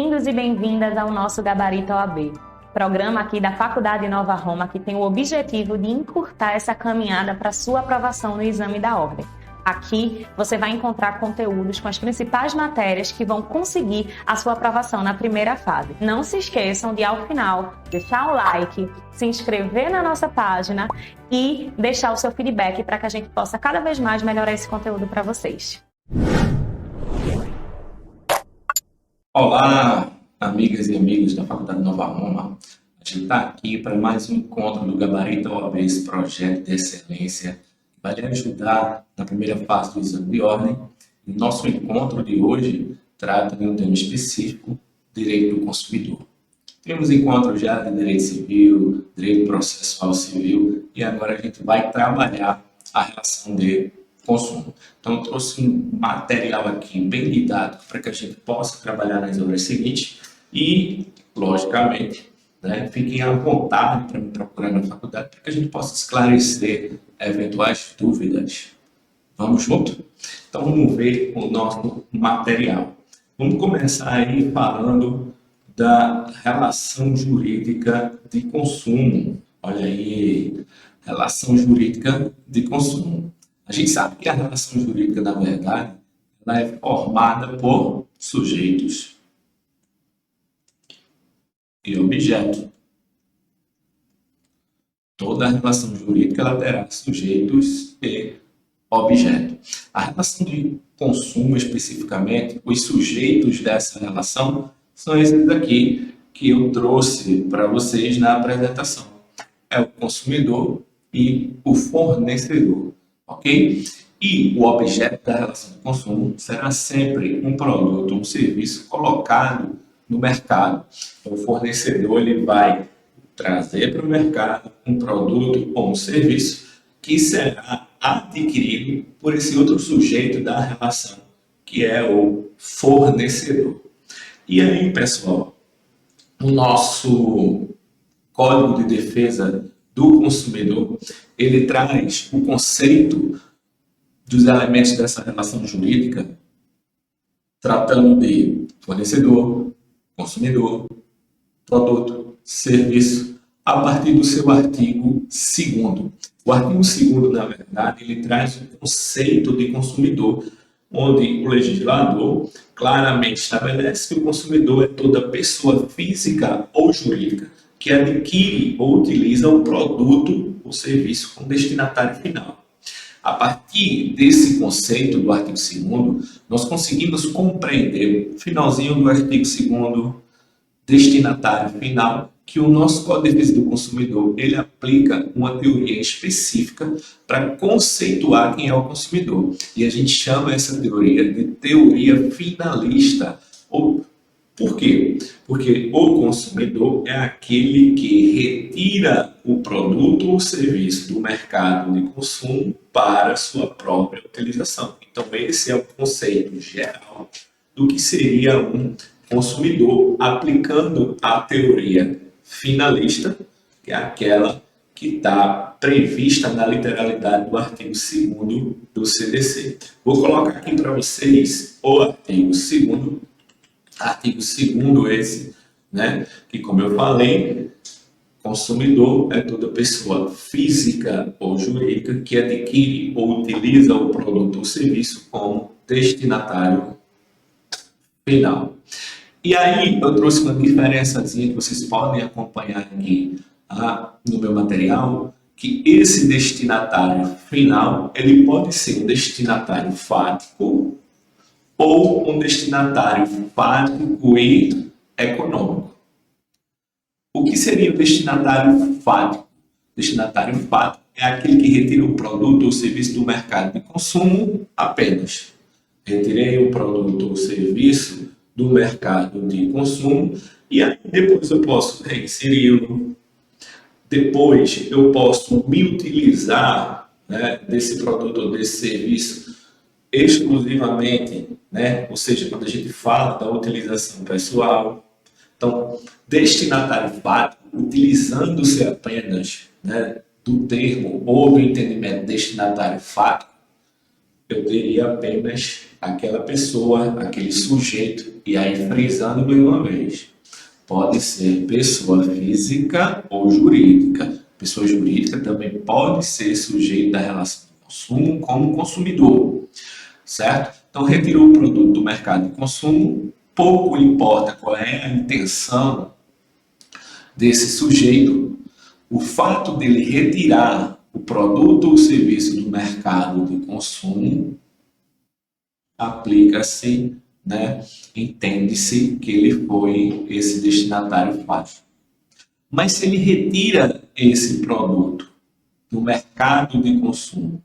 Bem-vindos e bem-vindas ao nosso Gabarito OAB, programa aqui da Faculdade Nova Roma que tem o objetivo de encurtar essa caminhada para sua aprovação no exame da ordem. Aqui você vai encontrar conteúdos com as principais matérias que vão conseguir a sua aprovação na primeira fase. Não se esqueçam de, ao final, deixar o like, se inscrever na nossa página e deixar o seu feedback para que a gente possa cada vez mais melhorar esse conteúdo para vocês. Olá, amigas e amigos da Faculdade Nova Roma. A gente está aqui para mais um encontro do Gabarito OAB, esse projeto de excelência que vai lhe ajudar na primeira fase do exame de ordem. E nosso encontro de hoje trata de um tema específico, direito do consumidor. Temos encontros já de direito civil, direito processual civil, e agora a gente vai trabalhar a relação de consumo. Então, eu trouxe um material aqui bem didático para que a gente possa trabalhar nas horas seguintes e, logicamente, fiquem à vontade para me procurar na faculdade para que a gente possa esclarecer eventuais dúvidas. Vamos junto? Então, vamos ver o nosso material. Vamos começar aí falando da relação jurídica de consumo. Olha aí, relação jurídica de consumo. A gente sabe que a relação jurídica, na verdade, ela é formada por sujeitos e objeto. Toda a relação jurídica ela terá sujeitos e objeto. A relação de consumo, especificamente, os sujeitos dessa relação são esses aqui que eu trouxe para vocês na apresentação. É o consumidor e o fornecedor. Ok? E o objeto da relação de consumo será sempre um produto, um serviço colocado no mercado. Então, o fornecedor ele vai trazer para o mercado um produto ou um serviço que será adquirido por esse outro sujeito da relação, que é o fornecedor. E aí, pessoal, o nosso Código de Defesa do Consumidor, ele traz o conceito dos elementos dessa relação jurídica, tratando de fornecedor, consumidor, produto, serviço, a partir do seu artigo 2º. O artigo 2º, na verdade, ele traz o conceito de consumidor, onde o legislador claramente estabelece que o consumidor é toda pessoa física ou jurídica que adquire ou utiliza o produto ou serviço com destinatário final. A partir desse conceito do artigo 2º, nós conseguimos compreender, no finalzinho do artigo 2º, destinatário final, que o nosso Código de Defesa do Consumidor ele aplica uma teoria específica para conceituar quem é o consumidor. E a gente chama essa teoria de teoria finalista. Por quê? Porque o consumidor é aquele que retira o produto ou serviço do mercado de consumo para sua própria utilização. Então, esse é o conceito geral do que seria um consumidor, aplicando a teoria finalista, que é aquela que está prevista na literalidade do artigo 2º do CDC. Vou colocar aqui para vocês o artigo 2º. Artigo 2º esse, que como eu falei, consumidor é toda pessoa física ou jurídica que adquire ou utiliza o produto ou serviço como destinatário final. E aí eu trouxe uma diferençazinha que vocês podem acompanhar aqui no meu material, que esse destinatário final, ele pode ser um destinatário fático ou um destinatário fático e econômico. O que seria o destinatário fático? O destinatário fático é aquele que retira o produto ou serviço do mercado de consumo apenas. Retirei o produto ou serviço do mercado de consumo e aí depois eu posso reinseri-lo. Depois eu posso me utilizar desse produto ou desse serviço exclusivamente, ou seja, quando a gente fala da utilização pessoal. Então, destinatário fático, utilizando-se apenas do termo ou do entendimento destinatário fático, eu teria apenas aquela pessoa, aquele sujeito, e aí frisando bem uma vez, pode ser pessoa física ou jurídica. Pessoa jurídica também pode ser sujeito da relação de consumo como consumidor, certo? Então, retirou o produto do mercado de consumo, pouco importa qual é a intenção desse sujeito, o fato dele retirar o produto ou serviço do mercado de consumo aplica-se, né? Entende-se que ele foi esse destinatário fático. Mas se ele retira esse produto do mercado de consumo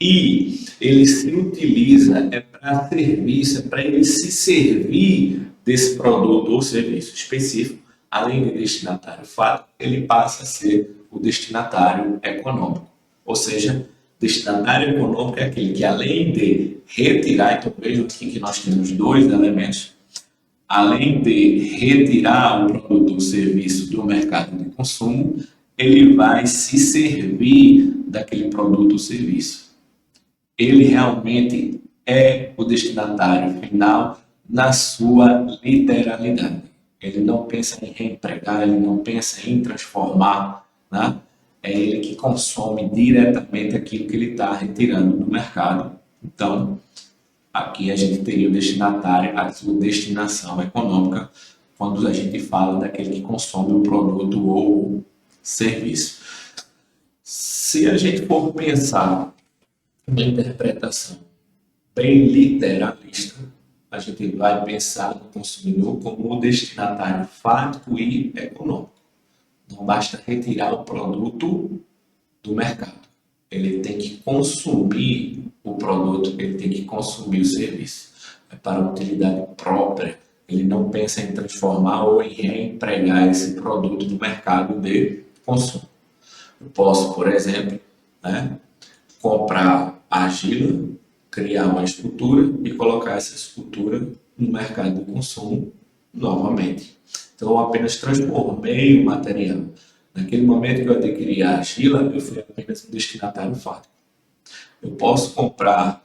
e ele se utiliza para serviço, para ele se servir desse produto ou serviço específico, além de destinatário fático, ele passa a ser o destinatário econômico. Ou seja, destinatário econômico é aquele que, além de retirar, então vejam aqui que nós temos dois elementos, além de retirar o produto ou serviço do mercado de consumo, ele vai se servir daquele produto ou serviço. Ele realmente é o destinatário final na sua literalidade. Ele não pensa em reempregar, ele não pensa em transformar, né? É ele que consome diretamente aquilo que ele está retirando do mercado. Então, aqui a gente teria o destinatário, a sua destinação econômica, quando a gente fala daquele que consome o produto ou serviço. Se a gente for pensar uma interpretação bem literalista, a gente vai pensar no consumidor como um destinatário fático e econômico. Não basta retirar o produto do mercado. Ele tem que consumir o produto, ele tem que consumir o serviço. É para utilidade própria. Ele não pensa em transformar ou em reempregar esse produto no mercado de consumo. Eu posso, por exemplo, comprar argila, criar uma escultura e colocar essa escultura no mercado de consumo novamente. Então, eu apenas transformei o material. Naquele momento que eu adquiri a argila, eu fui apenas um destinatário fático. Eu posso comprar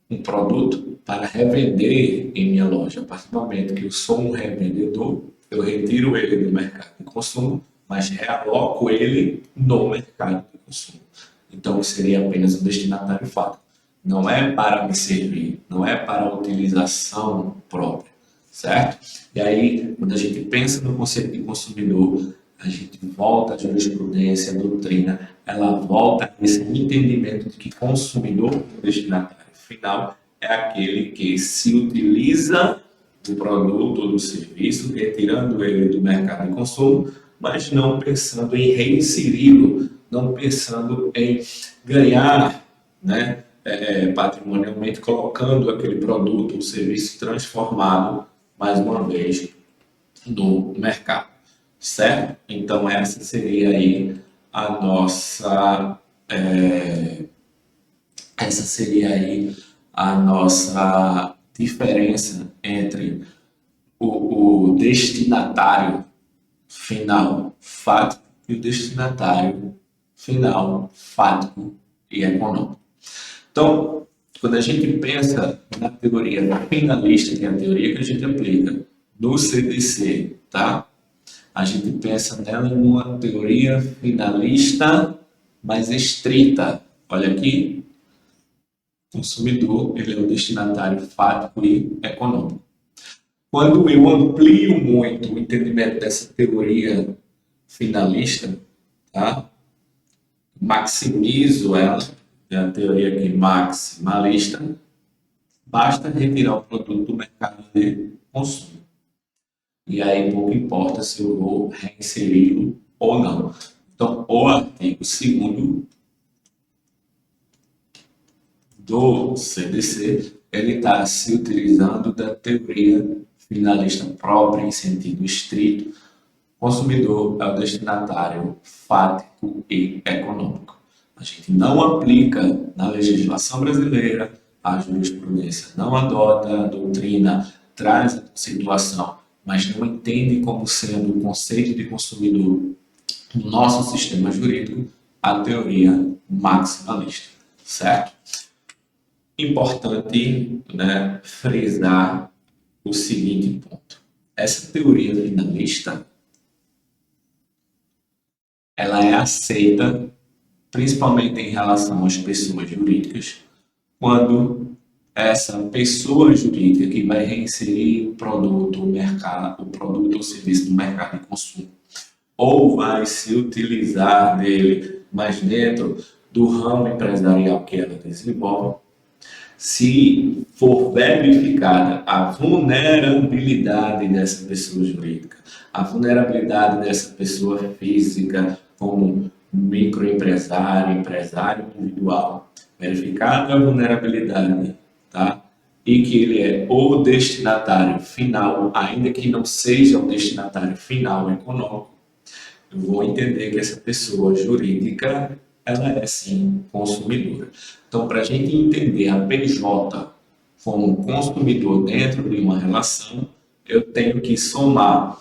um produto para revender em minha loja. A partir do momento que eu sou um revendedor, eu retiro ele do mercado de consumo, mas realoco ele no mercado de consumo. Então, eu seria apenas um destinatário fático. Não é para me servir, não é para utilização própria, certo? E aí, quando a gente pensa no conceito de consumidor, a gente volta à jurisprudência, à doutrina, ela volta a esse entendimento de que consumidor, o destinatário final, é aquele que se utiliza do produto ou do serviço, retirando ele do mercado de consumo, mas não pensando em reinseri-lo, não pensando em ganhar, patrimonialmente, colocando aquele produto ou serviço transformado, mais uma vez, no mercado, certo? Então, essa seria aí a nossa diferença entre o destinatário final fático e o destinatário final fático e econômico. Então, quando a gente pensa na teoria finalista, que é a teoria que a gente aplica no CDC, tá? A gente pensa nela em uma teoria finalista mais estrita. Olha aqui, o consumidor, ele é o destinatário fático e econômico. Quando eu amplio muito o entendimento dessa teoria finalista, tá? Maximizo ela, é a teoria aqui maximalista, basta retirar o produto do mercado de consumo. E aí pouco importa se eu vou reinseri-lo ou não. Então, o artigo 2º do CDC, ele está se utilizando da teoria finalista própria em sentido estrito. Consumidor é o destinatário fático e econômico. A gente não aplica na legislação brasileira, a jurisprudência não adota, a doutrina traz a situação, mas não entende como sendo o conceito de consumidor no nosso sistema jurídico a teoria maximalista, certo? importante, né, frisar o seguinte ponto. Essa teoria finalista, ela é aceita principalmente em relação às pessoas jurídicas, quando essa pessoa jurídica que vai reinserir o produto, o produto ou serviço no mercado de consumo, ou vai se utilizar dele, mas dentro do ramo empresarial que ela desenvolve, se for verificada a vulnerabilidade dessa pessoa jurídica, a vulnerabilidade dessa pessoa física, como microempresário, empresário individual, verificada a vulnerabilidade, tá? E que ele é o destinatário final, ainda que não seja o destinatário final econômico, eu vou entender que essa pessoa jurídica, ela é sim consumidora. Então, para a gente entender a PJ como consumidor dentro de uma relação, eu tenho que somar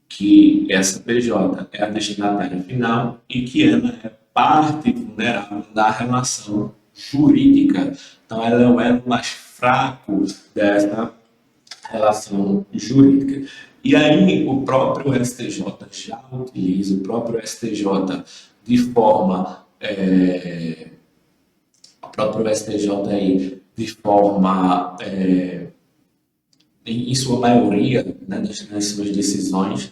que essa PJ é a destinatária final e que ela é parte vulnerável da relação jurídica. Então, ela é o elo mais fraco dessa relação jurídica. E aí o próprio STJ já utiliza, o próprio STJ de forma, o próprio STJ aí de forma, em sua maioria, né, nas suas decisões,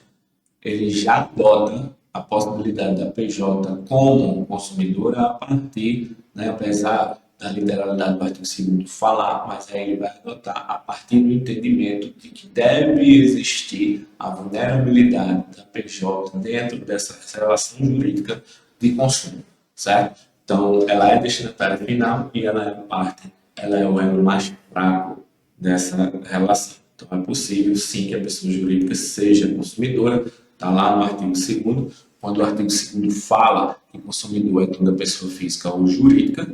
ele já adota a possibilidade da PJ como consumidora a partir, né, apesar da literalidade do artigo 2º falar, mas aí ele vai adotar a partir do entendimento de que deve existir a vulnerabilidade da PJ dentro dessa relação jurídica de consumo, certo? Então, ela é destinatária final e ela é parte, ela é o elo mais fraco dessa relação. Então, é possível, sim, que a pessoa jurídica seja consumidora, está lá no artigo 2º, quando o artigo 2º fala que consumidor é toda pessoa física ou jurídica.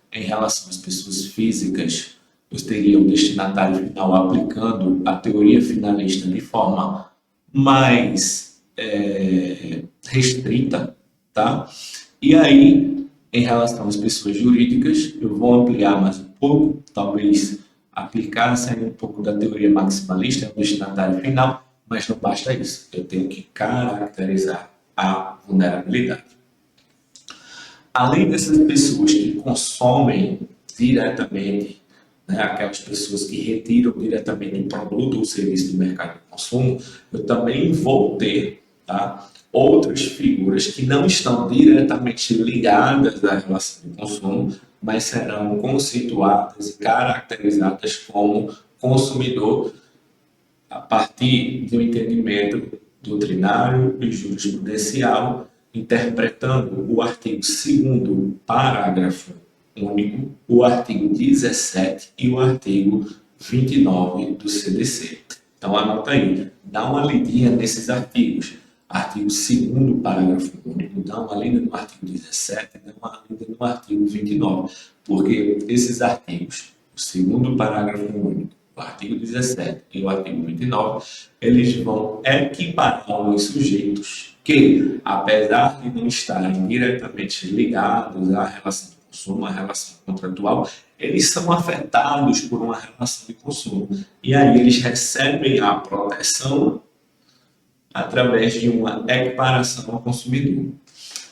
Em relação às pessoas físicas, eu teria o destinatário final aplicando a teoria finalista de forma mais restrita, tá? E aí, em relação às pessoas jurídicas, eu vou ampliar mais um pouco, talvez aplicar, sair um pouco da teoria maximalista, o destinatário final, mas não basta isso, eu tenho que caracterizar a vulnerabilidade. Além dessas pessoas que consomem diretamente, né, aquelas pessoas que retiram diretamente o produto ou serviço do mercado de consumo, eu também vou ter, tá, outras figuras que não estão diretamente ligadas à relação de consumo, mas serão conceituadas e caracterizadas como consumidor a partir de um entendimento doutrinário e jurisprudencial, interpretando o artigo 2º, parágrafo único, o artigo 17 e o artigo 29 do CDC. Então, anota aí, dá uma lidinha nesses artigos. Artigo 2º, parágrafo único, dá uma lida no artigo 17, dá uma lida no artigo 29, porque esses artigos, o 2º parágrafo único, o artigo 17 e o artigo 29, eles vão equiparar os sujeitos que, apesar de não estarem diretamente ligados à relação de consumo, à relação contratual, eles são afetados por uma relação de consumo. E aí eles recebem a proteção através de uma equiparação ao consumidor.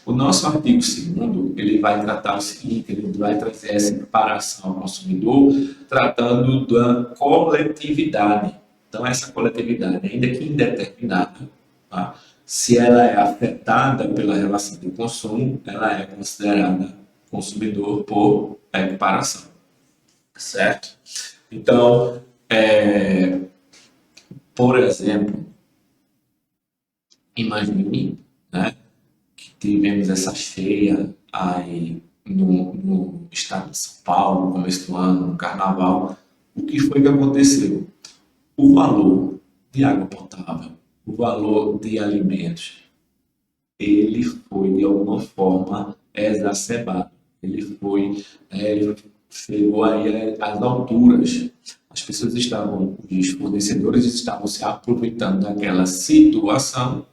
O nosso artigo 2º, ele vai tratar o seguinte, ele vai trazer essa equiparação ao consumidor, tratando da coletividade. Então, essa coletividade, ainda que indeterminada, tá? Se ela é afetada pela relação de consumo, ela é considerada consumidor por equiparação, certo? Então, por exemplo, imagine, né, que tivemos essa cheia aí no estado de São Paulo, no começo do ano, no carnaval. O que foi que aconteceu? O valor de água potável, o valor de alimentos, ele foi de alguma forma exacerbado. Ele chegou aí às alturas. As pessoas estavam, os fornecedores estavam se aproveitando daquela situação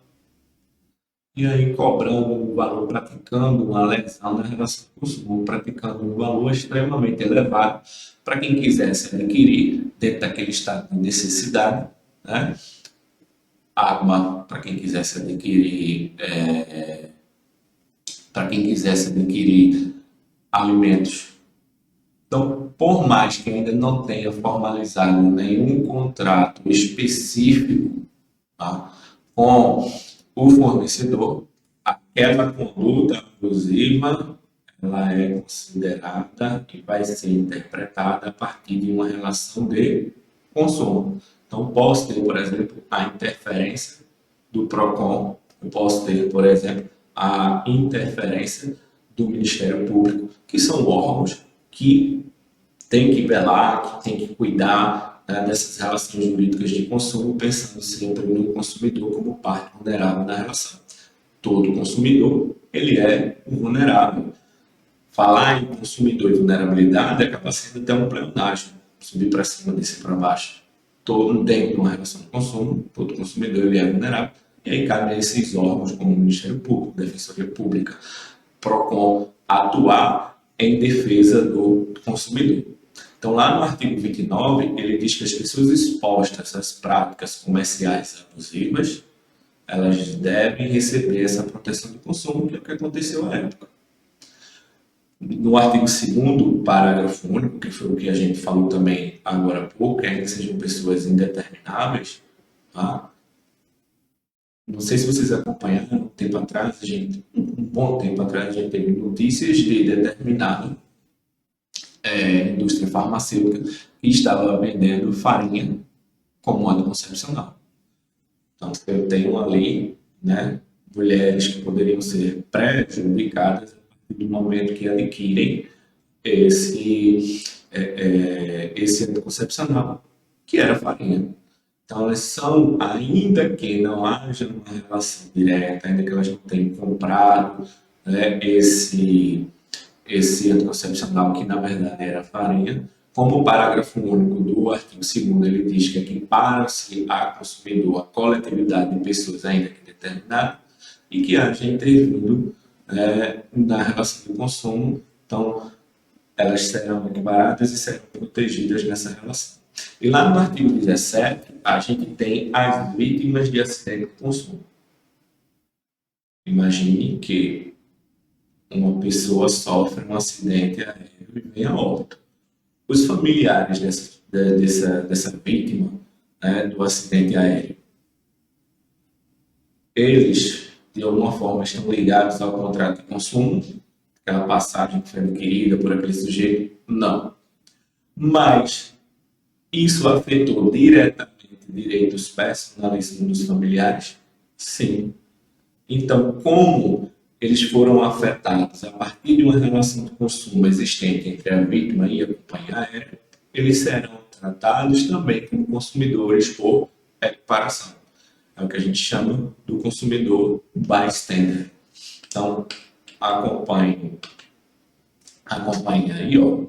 e aí cobrando um valor, praticando uma lesão na relação de consumo, praticando um valor extremamente elevado para quem quisesse adquirir dentro daquele estado de necessidade, né? Água para quem quisesse adquirir, para quem quisesse adquirir alimentos. Então, por mais que ainda não tenha formalizado nenhum contrato específico, tá, com o fornecedor, aquela conduta abusiva ela é considerada e vai ser interpretada a partir de uma relação de consumo. Então, posso ter, por exemplo, a interferência do PROCON, eu posso ter, por exemplo, a interferência do Ministério Público, que são órgãos que têm que velar, que têm que cuidar, né, dessas relações jurídicas de consumo, pensando sempre no consumidor como parte vulnerável da relação. Todo consumidor, ele é vulnerável. Falar em consumidor e vulnerabilidade acaba sendo até um pleonasmo, subir para cima, descer para baixo. Todo dentro de uma relação de consumo, todo consumidor ele é vulnerável, e aí cabe a esses órgãos como o Ministério Público, Defensoria Pública, PROCON, atuar em defesa do consumidor. Então, lá no artigo 29, ele diz que as pessoas expostas às práticas comerciais abusivas, elas devem receber essa proteção de consumo, que é o que aconteceu à época. No artigo 2º, parágrafo único, que foi o que a gente falou também agora há pouco, ainda que sejam pessoas indetermináveis, tá? Não sei se vocês acompanharam, um tempo atrás, um bom tempo atrás, a gente teve notícias de determinada indústria farmacêutica que estava vendendo farinha como anticoncepcional. Então, eu tenho ali, né, mulheres que poderiam ser prejudicadas do momento que adquirem esse anticoncepcional, que era farinha. Então, elas são, ainda que não haja uma relação direta, ainda que elas não tenham comprado, né, esse anticoncepcional, que na verdade era farinha, como o parágrafo único do artigo 2º, ele diz que equipara-se a consumidor a coletividade de pessoas ainda que determinada e que haja intervindo na relação de consumo, então elas serão equiparadas e serão protegidas nessa relação. E lá no artigo 17, a gente tem as vítimas de acidente de consumo. Imagine que uma pessoa sofre um acidente aéreo e vem a óbito. Os familiares dessa vítima, né, do acidente aéreo, eles, de alguma forma, estão ligados ao contrato de consumo, aquela passagem que foi adquirida por aquele sujeito? Não. Mas isso afetou diretamente direitos personalíssimos dos familiares? Sim. Então, como eles foram afetados a partir de uma relação de consumo existente entre a vítima e a companhia aérea, eles serão tratados também como consumidores por equiparação. É o que a gente chama do consumidor bystander. Então, acompanhe aí, ó.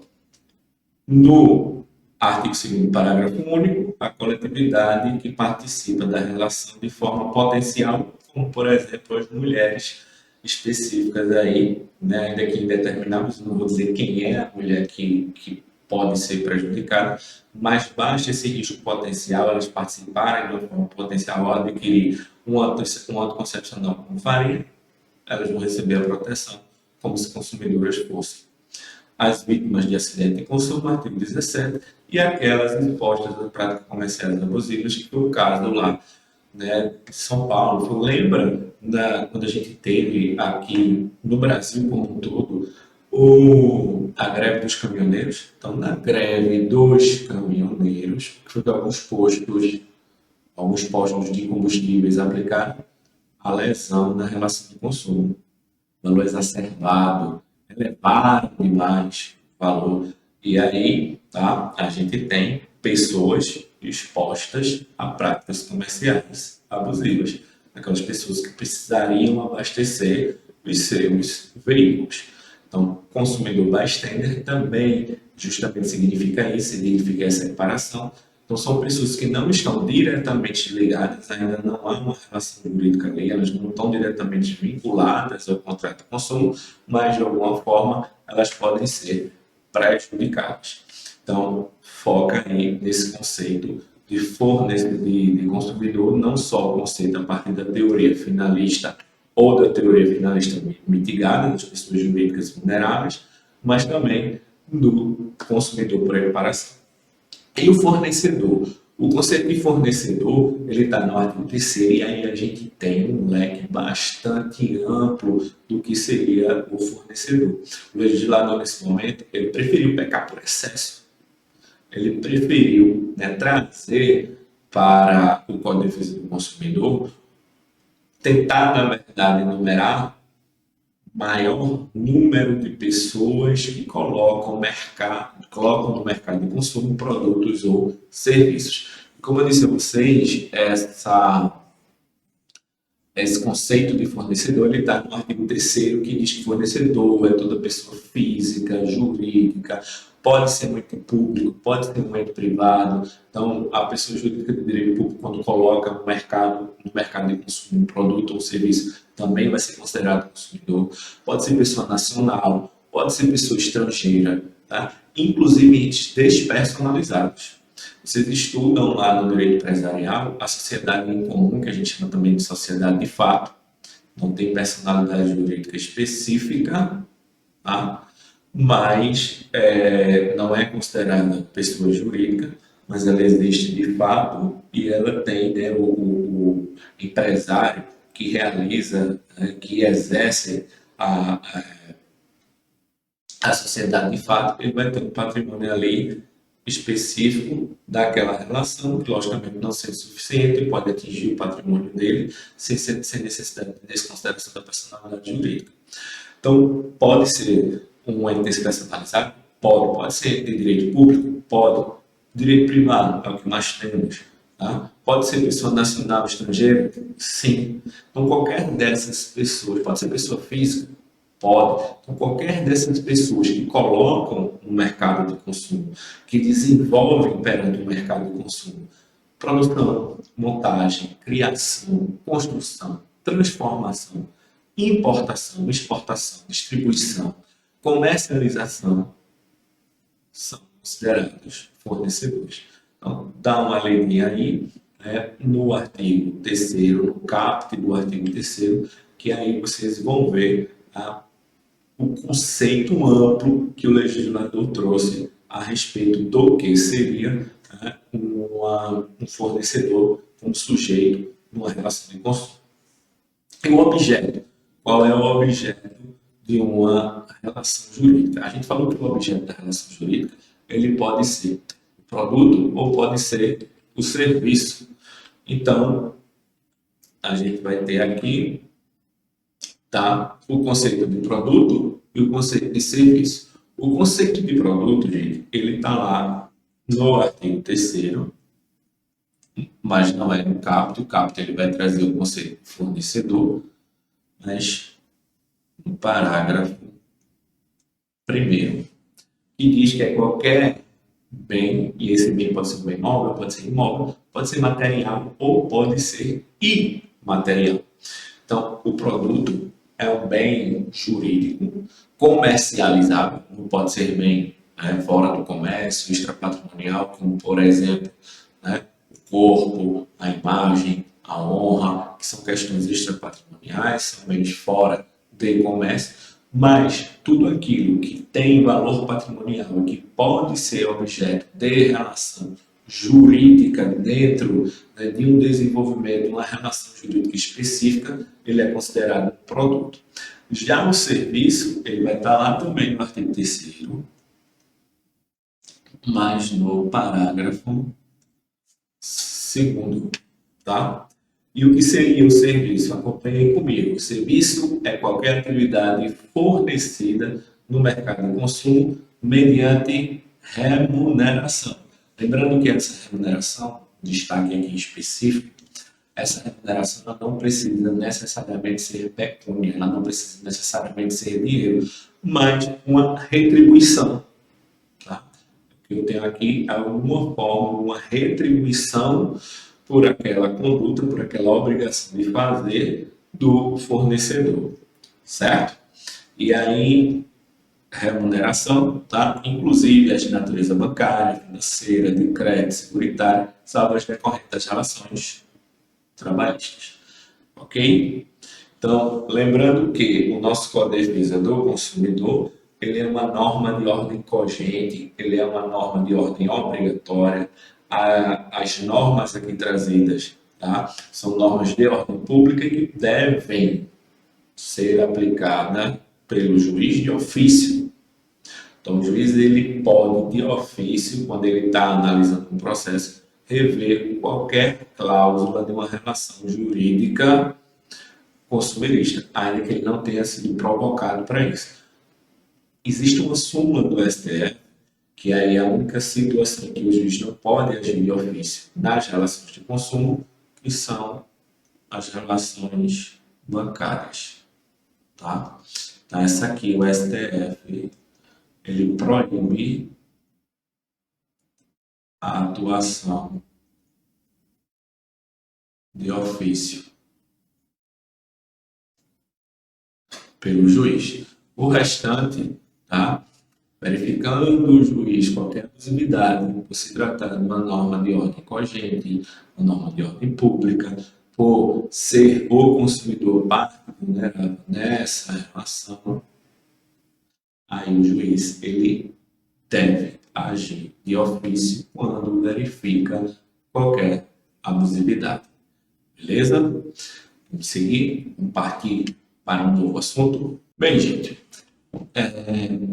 No artigo 2º, parágrafo único, a coletividade que participa da relação de forma potencial, como, por exemplo, as mulheres específicas aí, né, ainda que indetermináveis, não vou dizer quem é a mulher que pode ser prejudicada, mas basta esse risco potencial, elas participarem de uma forma potencial ao adquirir um anticoncepcional como farinha, elas vão receber a proteção como se consumidoras fossem. As vítimas de acidente de consumo, artigo 17, e aquelas expostas a práticas comerciais abusivas, que foi o caso lá, né, de São Paulo. Lembra quando a gente teve aqui no Brasil como um todo a greve dos caminhoneiros? Então, na greve dos caminhoneiros, que foi que alguns postos de combustíveis aplicaram a lesão na relação de consumo, valor exacerbado, elevaram demais o valor. E aí, tá, a gente tem pessoas expostas a práticas comerciais abusivas, aquelas pessoas que precisariam abastecer os seus veículos. Então, consumidor bystander também justamente significa isso, significa essa separação, Então, são pessoas que não estão diretamente ligadas, ainda não há uma relação jurídica ali, elas não estão diretamente vinculadas ao contrato de consumo, mas de alguma forma elas podem ser prejudicadas. Então, foca aí nesse conceito de consumidor, não só o conceito a partir da teoria finalista ou da teoria finalista mitigada das pessoas jurídicas vulneráveis, mas também do consumidor por equiparação. E o fornecedor? O conceito de fornecedor, ele está no artigo 3º, e aí a gente tem um leque bastante amplo do que seria o fornecedor. O legislador, nesse momento, ele preferiu pecar por excesso. Ele preferiu, né, trazer para o Código de Defesa do Consumidor, tentar, na verdade, enumerar maior número de pessoas que colocam no mercado de consumo produtos ou serviços. Como eu disse a vocês, esse conceito de fornecedor está no artigo 3º, que diz que fornecedor é toda pessoa física, jurídica, pode ser um ente público, pode ser um ente privado. Então, a pessoa jurídica de direito público, quando coloca no mercado de consumo um produto ou serviço, também vai ser considerado consumidor. Pode ser pessoa nacional, pode ser pessoa estrangeira, tá? Inclusive entes despersonalizados. Vocês estudam lá no direito empresarial a sociedade em comum, que a gente chama também de sociedade de fato, não tem personalidade jurídica específica, tá? Mas não é considerada pessoa jurídica, mas ela existe de fato e ela tem, né, o empresário que realiza, que exerce a sociedade de fato, ele vai ter um patrimônio ali específico daquela relação, que logicamente não sendo suficiente, pode atingir o patrimônio dele sem necessidade de desconsideração da personalidade jurídica. Então, pode ser um ente despersonalizado? Pode ser de direito público? Pode. Direito privado é o que nós temos. Tá? Pode ser pessoa nacional, estrangeira? Sim. Então, qualquer dessas pessoas, pode ser pessoa física? Pode. Então, qualquer dessas pessoas que colocam no mercado de consumo, que desenvolvem perante o mercado de consumo, produção, montagem, criação, construção, transformação, importação, exportação, distribuição, comercialização, são considerados fornecedores. Então, dá uma leitinha aí, né, no artigo 3º, no caput do artigo 3º, que aí vocês vão ver o conceito amplo que o legislador trouxe a respeito do que seria, né, um fornecedor, um sujeito numa relação de consumo. E o objeto. Qual é o objeto de uma relação jurídica? A gente falou que o objeto da relação jurídica ele pode ser o produto ou pode ser o serviço. Então, a gente vai ter aqui, tá, o conceito de produto e o conceito de serviço. O conceito de produto, gente, ele está lá no artigo 3º, mas não é no caput. O caput ele vai trazer o conceito de fornecedor, mas no parágrafo 1º, que diz que é qualquer bem, e esse bem pode ser um bem móvel, pode ser imóvel, pode ser material ou pode ser imaterial. Então, o produto é um bem jurídico comercializável, não pode ser bem, né, fora do comércio, extrapatrimonial, como, por exemplo, né, o corpo, a imagem, a honra, que são questões extrapatrimoniais, são bens fora do comércio, mas tudo aquilo que tem valor patrimonial e que pode ser objeto de relação jurídica dentro, né, de um desenvolvimento, uma relação jurídica específica, ele é considerado um produto. Já o serviço, ele vai estar lá também no artigo 3º, mas no parágrafo 2º, tá? E o que seria o serviço? Acompanhem comigo. O serviço é qualquer atividade fornecida no mercado de consumo mediante remuneração. Lembrando que essa remuneração, destaque aqui específico, essa remuneração ela não precisa necessariamente ser pecúnia, ela não precisa necessariamente ser dinheiro, mas uma retribuição. Tá? eu tenho aqui alguma forma, uma retribuição por aquela conduta, por aquela obrigação de fazer do fornecedor, certo? E aí, remuneração, tá? Inclusive as de natureza bancária, financeira, de crédito, securitária, salvo as decorrentes das relações trabalhistas, ok? Então, lembrando que o nosso Código de Defesa do Consumidor, ele é uma norma de ordem cogente, ele é uma norma de ordem obrigatória. As normas aqui trazidas, tá? São normas de ordem pública que devem ser aplicadas pelo juiz de ofício. Então, o juiz ele pode, de ofício, quando ele está analisando um processo, rever qualquer cláusula de uma relação jurídica consumerista, ainda que ele não tenha sido provocado para isso. Existe uma súmula do STF, que aí é a única situação que o juiz não pode agir de ofício nas relações de consumo, que são as relações bancárias. Tá? Então, essa aqui, o STF, ele proíbe a atuação de ofício pelo juiz. O restante, tá? Verificando o juiz qualquer abusividade por se tratar de uma norma de ordem cogente, uma norma de ordem pública, por ser o consumidor parte vulnerável nessa relação, aí o juiz ele deve agir de ofício quando verifica qualquer abusividade. Beleza? Vamos seguir, vamos partir para um novo assunto. Bem, gente,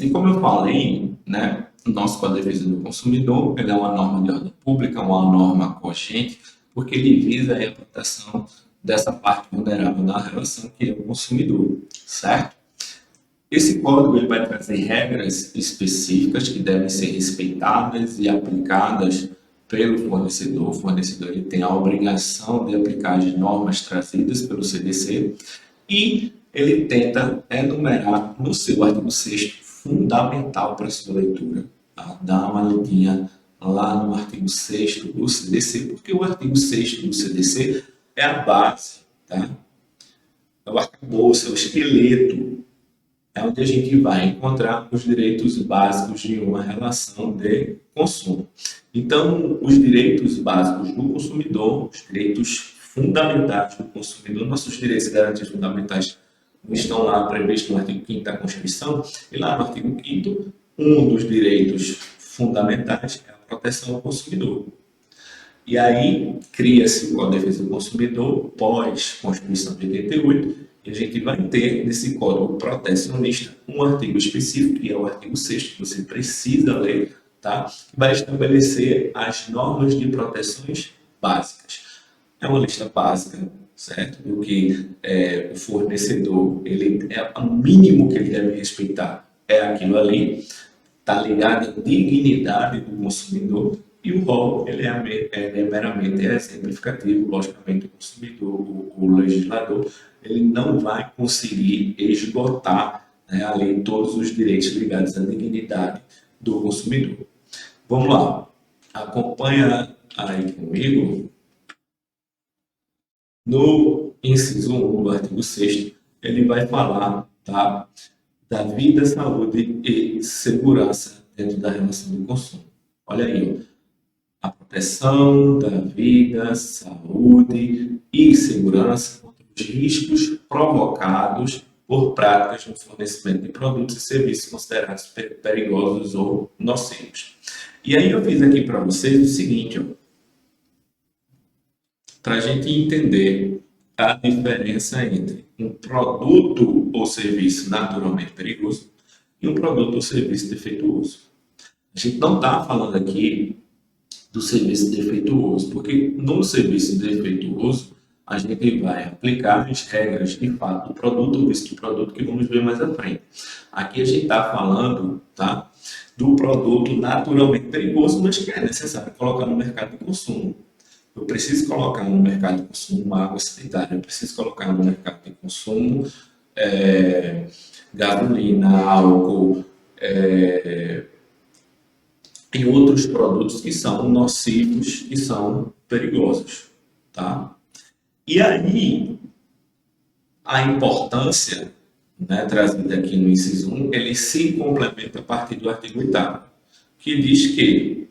e como eu falei, né, o nosso Código de Defesa do Consumidor ele é uma norma de ordem pública, uma norma cogente, porque ele visa a proteção dessa parte vulnerável na relação que é o consumidor, certo? Esse código ele vai trazer regras específicas que devem ser respeitadas e aplicadas pelo fornecedor. O fornecedor ele tem a obrigação de aplicar as normas trazidas pelo CDC e ele tenta enumerar no seu artigo 6º, fundamental para a sua leitura. Tá? Dá uma olhadinha lá no artigo 6º do CDC, porque o artigo 6º do CDC é a base, tá? É o arcabouço, é o esqueleto, é onde a gente vai encontrar os direitos básicos de uma relação de consumo. Então, os direitos básicos do consumidor, os direitos fundamentais do consumidor, nossos direitos e garantias fundamentais estão lá previstos no artigo 5º da Constituição, e lá no artigo 5º, um dos direitos fundamentais é a proteção ao consumidor. E aí, cria-se o Código de Defesa do Consumidor pós-Constituição de 88, e a gente vai ter nesse Código protecionista um artigo específico, que é o artigo 6º, que você precisa ler, tá? Que vai estabelecer as normas de proteções básicas. É uma lista básica, certo? Do que o fornecedor, o mínimo que ele deve respeitar é aquilo ali, está ligado à dignidade do consumidor, e o rol ele é meramente exemplificativo. Logicamente, o consumidor, o legislador, ele não vai conseguir esgotar, né, ali todos os direitos ligados à dignidade do consumidor. Vamos lá, acompanha aí comigo. No inciso 1 do artigo 6º, ele vai falar, tá, da vida, saúde e segurança dentro da relação de consumo. Olha aí, a proteção da vida, saúde e segurança contra os riscos provocados por práticas no fornecimento de produtos e serviços considerados perigosos ou nocivos. E aí eu fiz aqui para vocês o seguinte, para a gente entender a diferença entre um produto ou serviço naturalmente perigoso e um produto ou serviço defeituoso. A gente não está falando aqui do serviço defeituoso, porque no serviço defeituoso a gente vai aplicar as regras de fato do produto ou visto de produto que vamos ver mais à frente. Aqui a gente está falando, tá, do produto naturalmente perigoso, mas que é necessário colocar no mercado de consumo. Eu preciso colocar no mercado de consumo uma água sanitária, eu preciso colocar no mercado de consumo gasolina, álcool, e outros produtos que são nocivos, que são perigosos, tá? E aí, a importância, né, trazida aqui no inciso 1, ele se complementa a partir do artigo 8º, que diz que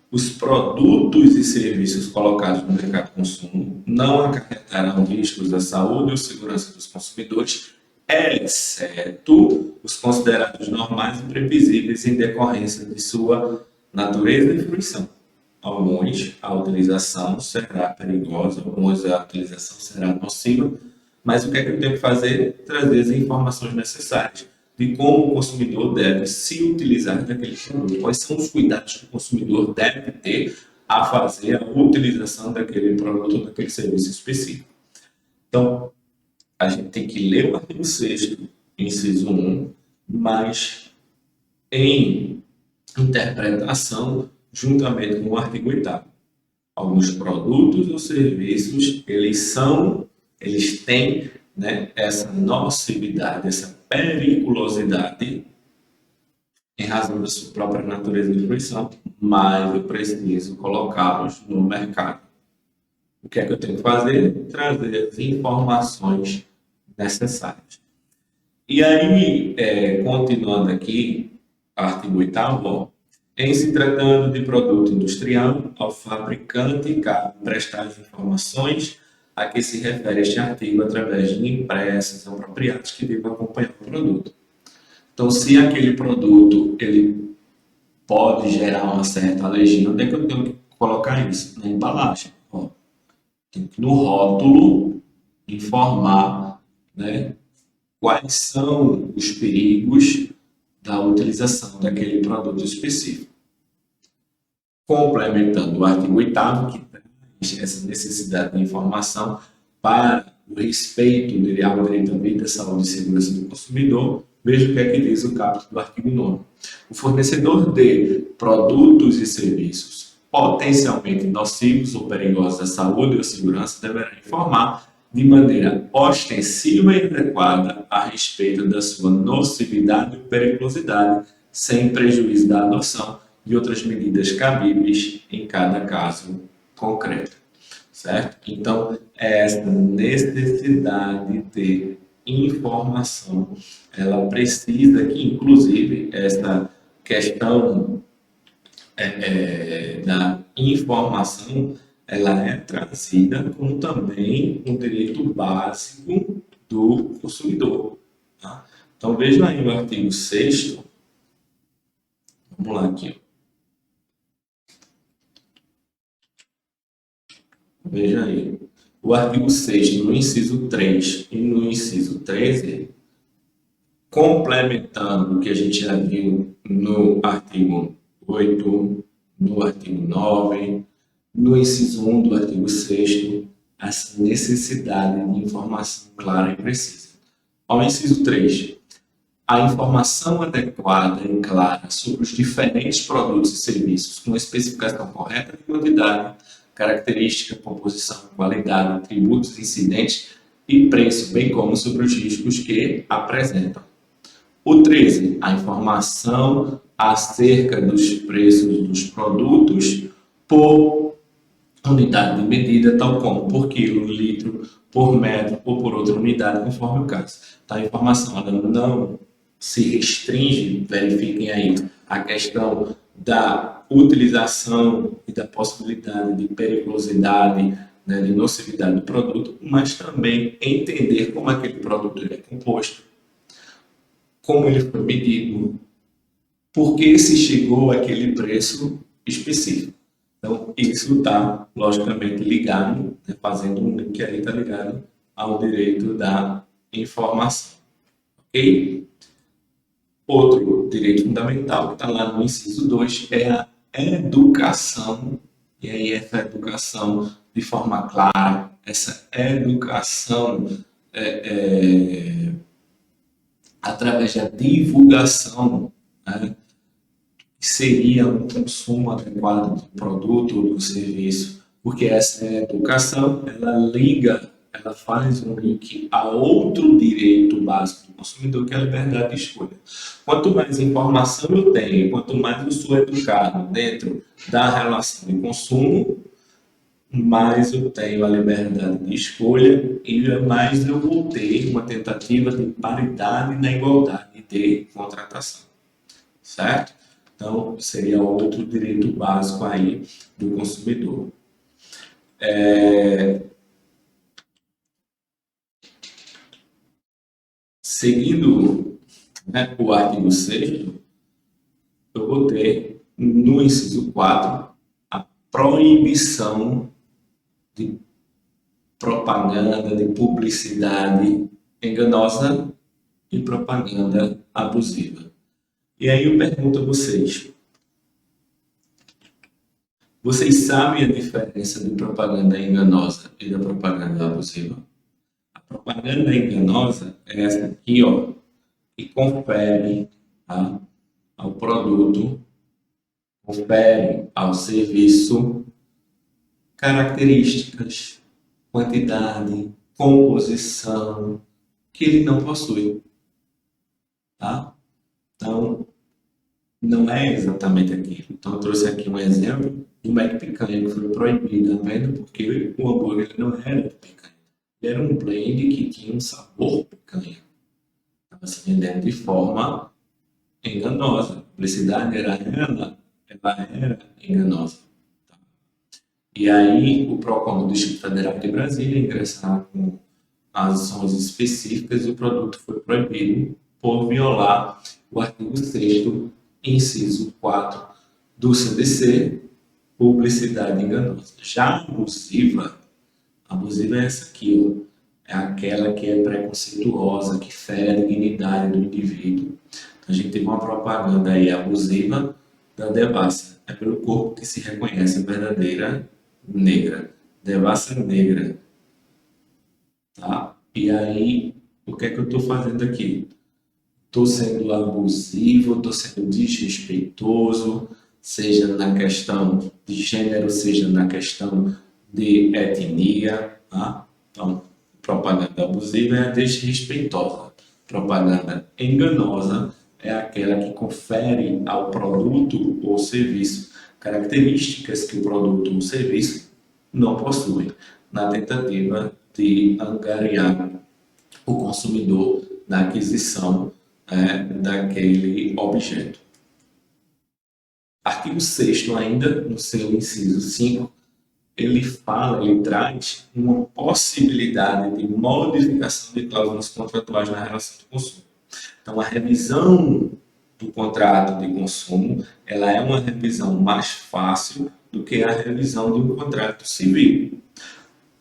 os produtos e serviços colocados no mercado de consumo não acarretarão riscos à saúde ou segurança dos consumidores, exceto os considerados normais e previsíveis em decorrência de sua natureza e fruição. Alguns, a utilização será perigosa, alguns, a utilização será nociva, mas o que é que eu tenho que fazer? Trazer as informações necessárias de como o consumidor deve se utilizar daquele produto, quais são os cuidados que o consumidor deve ter a fazer a utilização daquele produto ou daquele serviço específico. Então, a gente tem que ler o artigo 6º, inciso 1, mas em interpretação juntamente com o artigo 8º. Alguns produtos ou serviços, eles têm, né, essa nocividade, essa periculosidade em razão da sua própria natureza de fruição, mas eu preciso colocá-los no mercado. O que é que eu tenho que fazer? Trazer as informações necessárias. E aí, continuando aqui, artigo 8º, em se tratando de produto industrial, ao fabricante cabe prestar as informações a que se refere este artigo através de impressos apropriados que devam acompanhar o produto. Então, se aquele produto ele pode gerar uma certa alergia, onde é que eu tenho que colocar isso? Na embalagem. Ó, tem que no rótulo informar, né, quais são os perigos da utilização daquele produto específico. Complementando o artigo 8º, que traz essa necessidade de informação para o respeito ao direito à vida, saúde e segurança do consumidor, veja o que é que diz o caput do artigo 9º. O fornecedor de produtos e serviços potencialmente nocivos ou perigosos à saúde ou segurança deverá informar de maneira ostensiva e adequada a respeito da sua nocividade ou periculosidade, sem prejuízo da adoção de outras medidas cabíveis em cada caso concreto, certo? Então, essa necessidade de informação, ela precisa que, inclusive, essa questão da informação, ela é trazida como também um direito básico do consumidor. Tá? Então, veja aí o artigo 6º. Vamos lá aqui. Veja aí. O artigo 6º, no inciso 3 e no inciso 13, complementando o que a gente já viu no artigo 8, no artigo 9, no inciso 1 do artigo 6º, essa necessidade de informação clara e precisa. Ao inciso 3, a informação adequada e clara sobre os diferentes produtos e serviços com especificação correta de quantidade, característica, composição, qualidade, tributos, incidentes e preço, bem como sobre os riscos que apresentam. O 13, a informação acerca dos preços dos produtos por unidade de medida, tal como por quilo, litro, por metro ou por outra unidade, conforme o caso. Então, a informação ela não se restringe, verifiquem aí, a questão da utilização e da possibilidade de periculosidade, né, de nocividade do produto, mas também entender como aquele produto é composto, como ele foi medido, por que se chegou àquele preço específico. Então, isso está, logicamente, ligado, né, fazendo um link aí, está ligado ao direito da informação. Ok? Outro direito fundamental que está lá no inciso 2 é a educação. E aí, essa educação de forma clara, essa educação através da divulgação, né, seria um consumo adequado do produto ou do serviço, porque essa educação, ela liga ela faz um link a outro direito básico do consumidor, que é a liberdade de escolha. Quanto mais informação eu tenho, quanto mais eu sou educado dentro da relação de consumo, mais eu tenho a liberdade de escolha e mais eu vou ter uma tentativa de paridade na igualdade de contratação, certo? Então, seria outro direito básico aí do consumidor. Seguindo, né, o artigo 6º, eu vou ter no inciso 4 a proibição de propaganda, de publicidade enganosa e propaganda abusiva. E aí eu pergunto a vocês sabem a diferença de propaganda enganosa e da propaganda abusiva? A propaganda enganosa é essa aqui, ó, que confere, tá, ao produto, confere ao serviço características, quantidade, composição que ele não possui, tá? Então, não é exatamente aquilo. Então, eu trouxe aqui um exemplo do Mac Picanha, que foi proibido a venda porque o hambúrguer não era de picanha. Ele era um blend que tinha um sabor picanha. Estava se vendendo de forma enganosa. A publicidade ela era enganosa. Tá? E aí, o PROCON do Distrito Federal de Brasília ingressaram com ações específicas e o produto foi proibido por violar o artigo 6º, inciso 4 do CDC, publicidade enganosa. Já abusiva é essa aqui, ó, é aquela que é preconceituosa, que fere a dignidade do indivíduo. Então, a gente tem uma propaganda aí abusiva da Devassa. É pelo corpo que se reconhece a verdadeira negra. Devassa negra. Tá? E aí, o que é que eu estou fazendo aqui? Estou sendo abusivo, estou sendo desrespeitoso, seja na questão de gênero, seja na questão de etnia. Tá? Então, propaganda abusiva é a desrespeitosa. Propaganda enganosa é aquela que confere ao produto ou serviço características que o produto ou serviço não possui, na tentativa de angariar o consumidor na aquisição daquele objeto. Artigo 6º ainda, no seu inciso 5, ele traz uma possibilidade de modificação de cláusulas contratuais na relação de consumo. Então, a revisão do contrato de consumo, ela é uma revisão mais fácil do que a revisão de um contrato civil.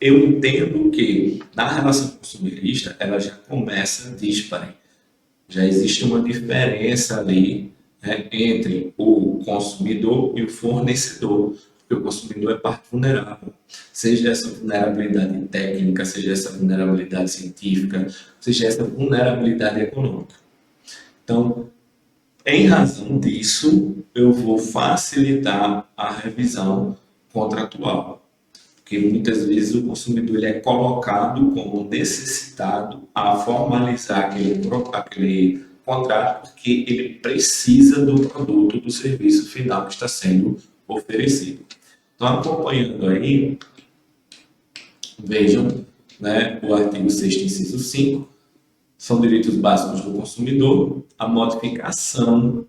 Eu entendo que na relação consumerista ela já começa dispare. Já existe uma diferença ali, né, entre o consumidor e o fornecedor, porque o consumidor é parte vulnerável. Seja essa vulnerabilidade técnica, seja essa vulnerabilidade científica, seja essa vulnerabilidade econômica. Então, em razão disso, eu vou facilitar a revisão contratual. Porque muitas vezes o consumidor ele é colocado como necessitado a formalizar aquele contrato, porque ele precisa do produto, do serviço final que está sendo oferecido. Então, acompanhando aí, vejam, né, o artigo 6º, inciso 5, são direitos básicos do consumidor, a modificação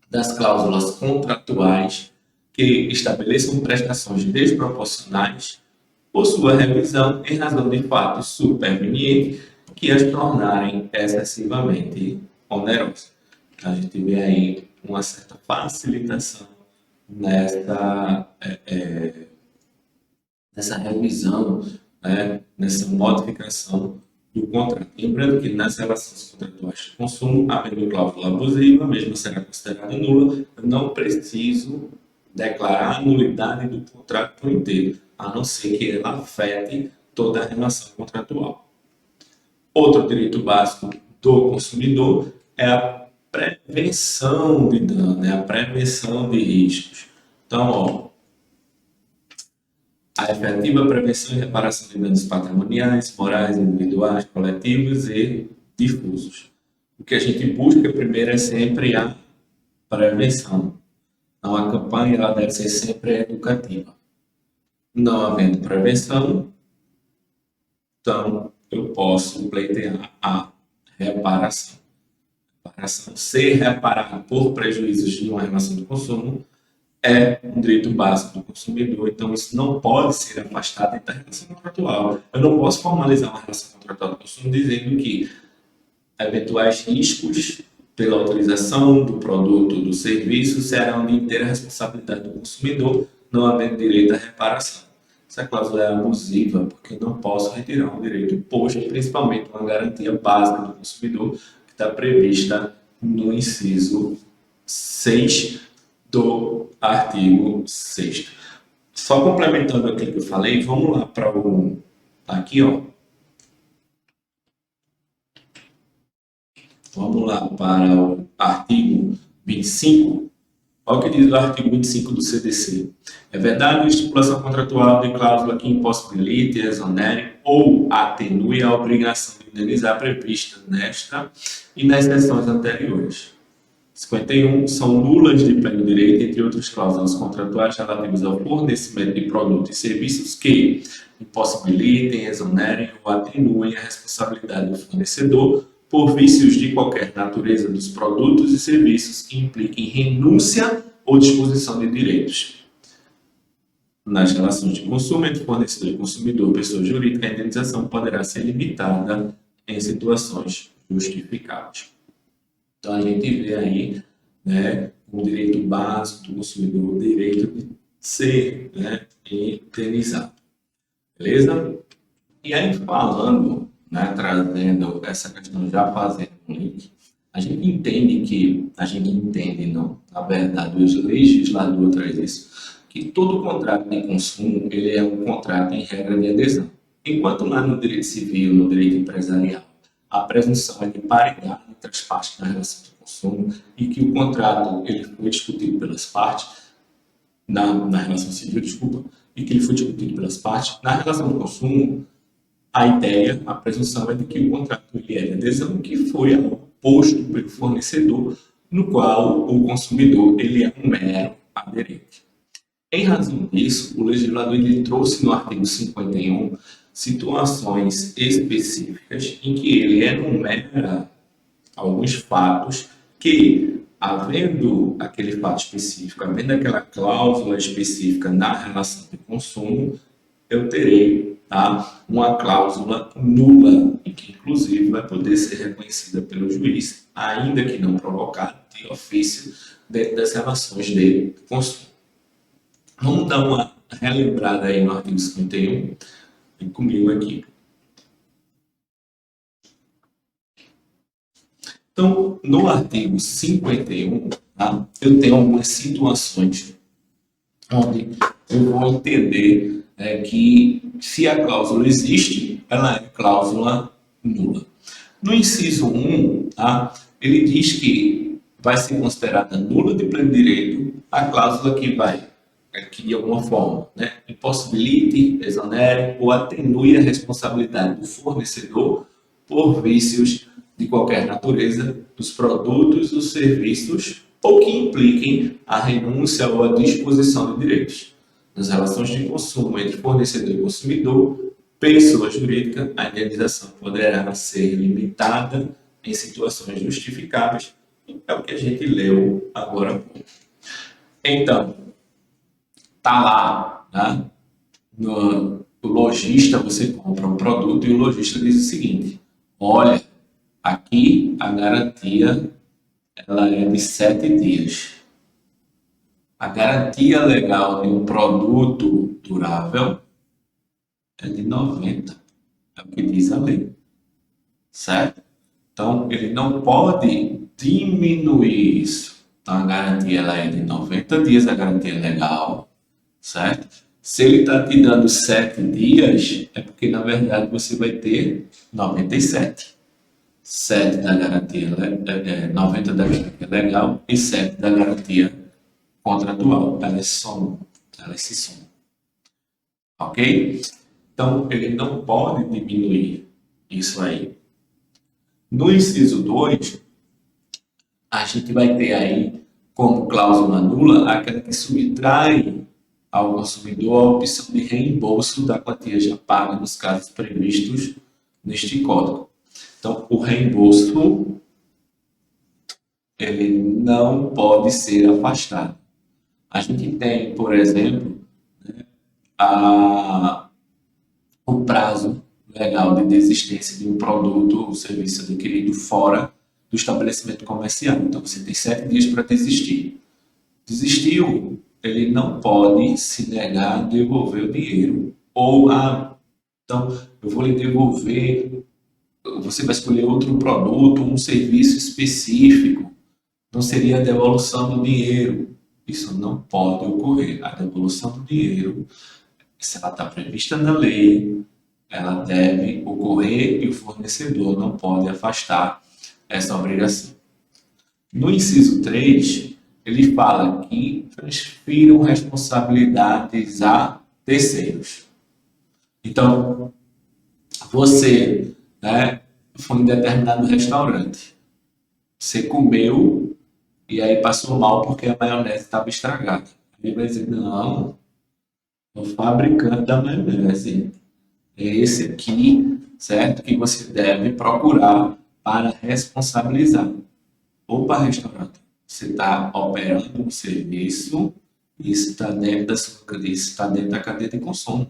das cláusulas contratuais que estabeleçam prestações desproporcionais por sua revisão em razão de fatos supervenientes que as tornarem excessivamente onerosas. Então, a gente vê aí uma certa facilitação nessa revisão, né, nessa modificação do contrato. Lembrando que nas relações contratuais de consumo, havendo cláusula abusiva, mesmo será considerada nula, eu não preciso declarar a nulidade do contrato por inteiro, a não ser que ela afete toda a relação contratual. Outro direito básico do consumidor é a prevenção de dano, a prevenção de riscos. Então, ó, a efetiva prevenção e reparação de danos patrimoniais, morais, individuais, coletivos e difusos. O que a gente busca primeiro é sempre a prevenção. Então, a campanha ela deve ser sempre educativa. Não havendo prevenção, então eu posso pleitear a reparação. Ser reparado por prejuízos de uma relação de consumo é um direito básico do consumidor, então isso não pode ser afastado da relação contratual. Eu não posso formalizar uma relação contratual do consumo dizendo que eventuais riscos pela utilização do produto ou do serviço serão de inteira responsabilidade do consumidor, não havendo direito à reparação. Essa cláusula é abusiva, porque não posso retirar um direito posto, principalmente uma garantia básica do consumidor, que está prevista no inciso 6 do artigo 6º. Só complementando aquilo que eu falei, vamos lá para o... Aqui, ó. Vamos lá para o artigo 25. Olha o que diz o artigo 25 do CDC. É verdade a estipulação contratual de cláusula que impossibilite, exonere ou atenue a obrigação de indenizar prevista nesta e nas seções anteriores. 51. São nulas de pleno direito, entre outras cláusulas contratuais relativas ao fornecimento de produtos e serviços que impossibilitem, exonerem ou atenuem a responsabilidade do fornecedor por vícios de qualquer natureza dos produtos e serviços que impliquem renúncia ou disposição de direitos. Nas relações de consumo entre fornecedor e consumidor, pessoa jurídica, a indenização poderá ser limitada em situações justificáveis. Então, a gente vê aí, né, o direito básico do consumidor, o direito de ser, né, indenizado. Beleza? E aí, falando, né, trazendo essa questão, já fazendo um link, a gente entende não, na verdade, o legislador traz isso, que todo contrato de consumo, ele é um contrato em regra de adesão. Enquanto lá no direito civil, no direito empresarial, a presunção é de paridade entre as partes na relação de consumo e que o contrato ele foi discutido pelas partes, na relação civil, desculpa, e que ele foi discutido pelas partes, na relação de consumo, a ideia, a presunção é de que o contrato ele é de adesão que foi posto pelo fornecedor, no qual o consumidor ele é um mero aderente. Em razão disso, o legislador ele trouxe no artigo 51 situações específicas em que ele enumera alguns fatos que, havendo aquele fato específico, havendo aquela cláusula específica na relação de consumo, eu terei, tá, uma cláusula nula, e que inclusive vai poder ser reconhecida pelo juiz, ainda que não provocada de ofício, dentro das relações de consumo. Vamos dar uma relembrada aí no artigo 51, vem comigo aqui. Então, no artigo 51, tá, eu tenho algumas situações onde eu vou entender que se a cláusula existe, ela é cláusula nula. No inciso 1, tá, ele diz que vai ser considerada nula de pleno direito a cláusula que de alguma forma, né, impossibilite, exonere ou atenue a responsabilidade do fornecedor por vícios de qualquer natureza dos produtos ou serviços ou que impliquem a renúncia ou a disposição de direitos. Nas relações de consumo entre fornecedor e consumidor, pessoa jurídica, a indenização poderá ser limitada em situações justificáveis. É o que a gente leu agora há pouco. Então, tá lá, né? O lojista, você compra um produto e o lojista diz o seguinte: olha, aqui a garantia ela é de 7 dias. A garantia legal de um produto durável é de 90. É o que diz a lei. Certo? Então, ele não pode diminuir isso. Então, a garantia ela é de 90 dias, a garantia legal. Certo? Se ele está te dando 7 dias, é porque, na verdade, você vai ter 97. 7 da garantia, 90 da garantia legal e 7 da garantia contratual. Elas se somam. ok? Então, ele não pode diminuir isso aí. No inciso 2, a gente vai ter aí como cláusula nula aquela que subtrai ao consumidor a opção de reembolso da quantia já paga nos casos previstos neste código. Então, o reembolso ele não pode ser afastado. A gente tem, por exemplo, a, o prazo legal de desistência de um produto ou serviço adquirido fora do estabelecimento comercial. Então, você tem 7 dias para desistir. Desistiu, ele não pode se negar a devolver o dinheiro. Ou, então, eu vou lhe devolver, você vai escolher outro produto, um serviço específico. Não seria a devolução do dinheiro. Isso não pode ocorrer. A devolução do dinheiro, se ela está prevista na lei, ela deve ocorrer e o fornecedor não pode afastar essa obrigação. No inciso 3, ele fala que transfiram responsabilidades a terceiros. Então, você, né, foi em determinado restaurante, você comeu e aí passou mal porque a maionese estava estragada. Ele vai dizer, não, o fabricante da maionese é esse aqui, certo? Que você deve procurar para responsabilizar. Opa, restaurante, você está operando um serviço, isso está dentro da sua, isso está dentro da cadeia de consumo.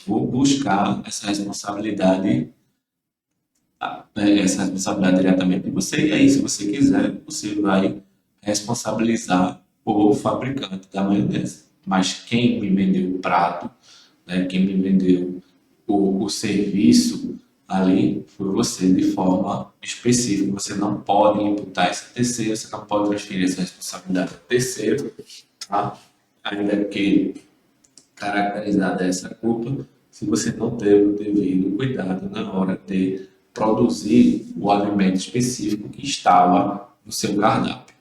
Vou buscar essa responsabilidade diretamente de você, e aí, se você quiser, você vai responsabilizar o fabricante da maionese. Mas quem me vendeu o prato, né, quem me vendeu o serviço ali foi você de forma específica. Você não pode imputar isso a terceiro, você não pode transferir essa responsabilidade a terceiro, tá? Ainda que caracterizada essa culpa, se você não teve o devido cuidado na hora de produzir o alimento específico que estava no seu cardápio.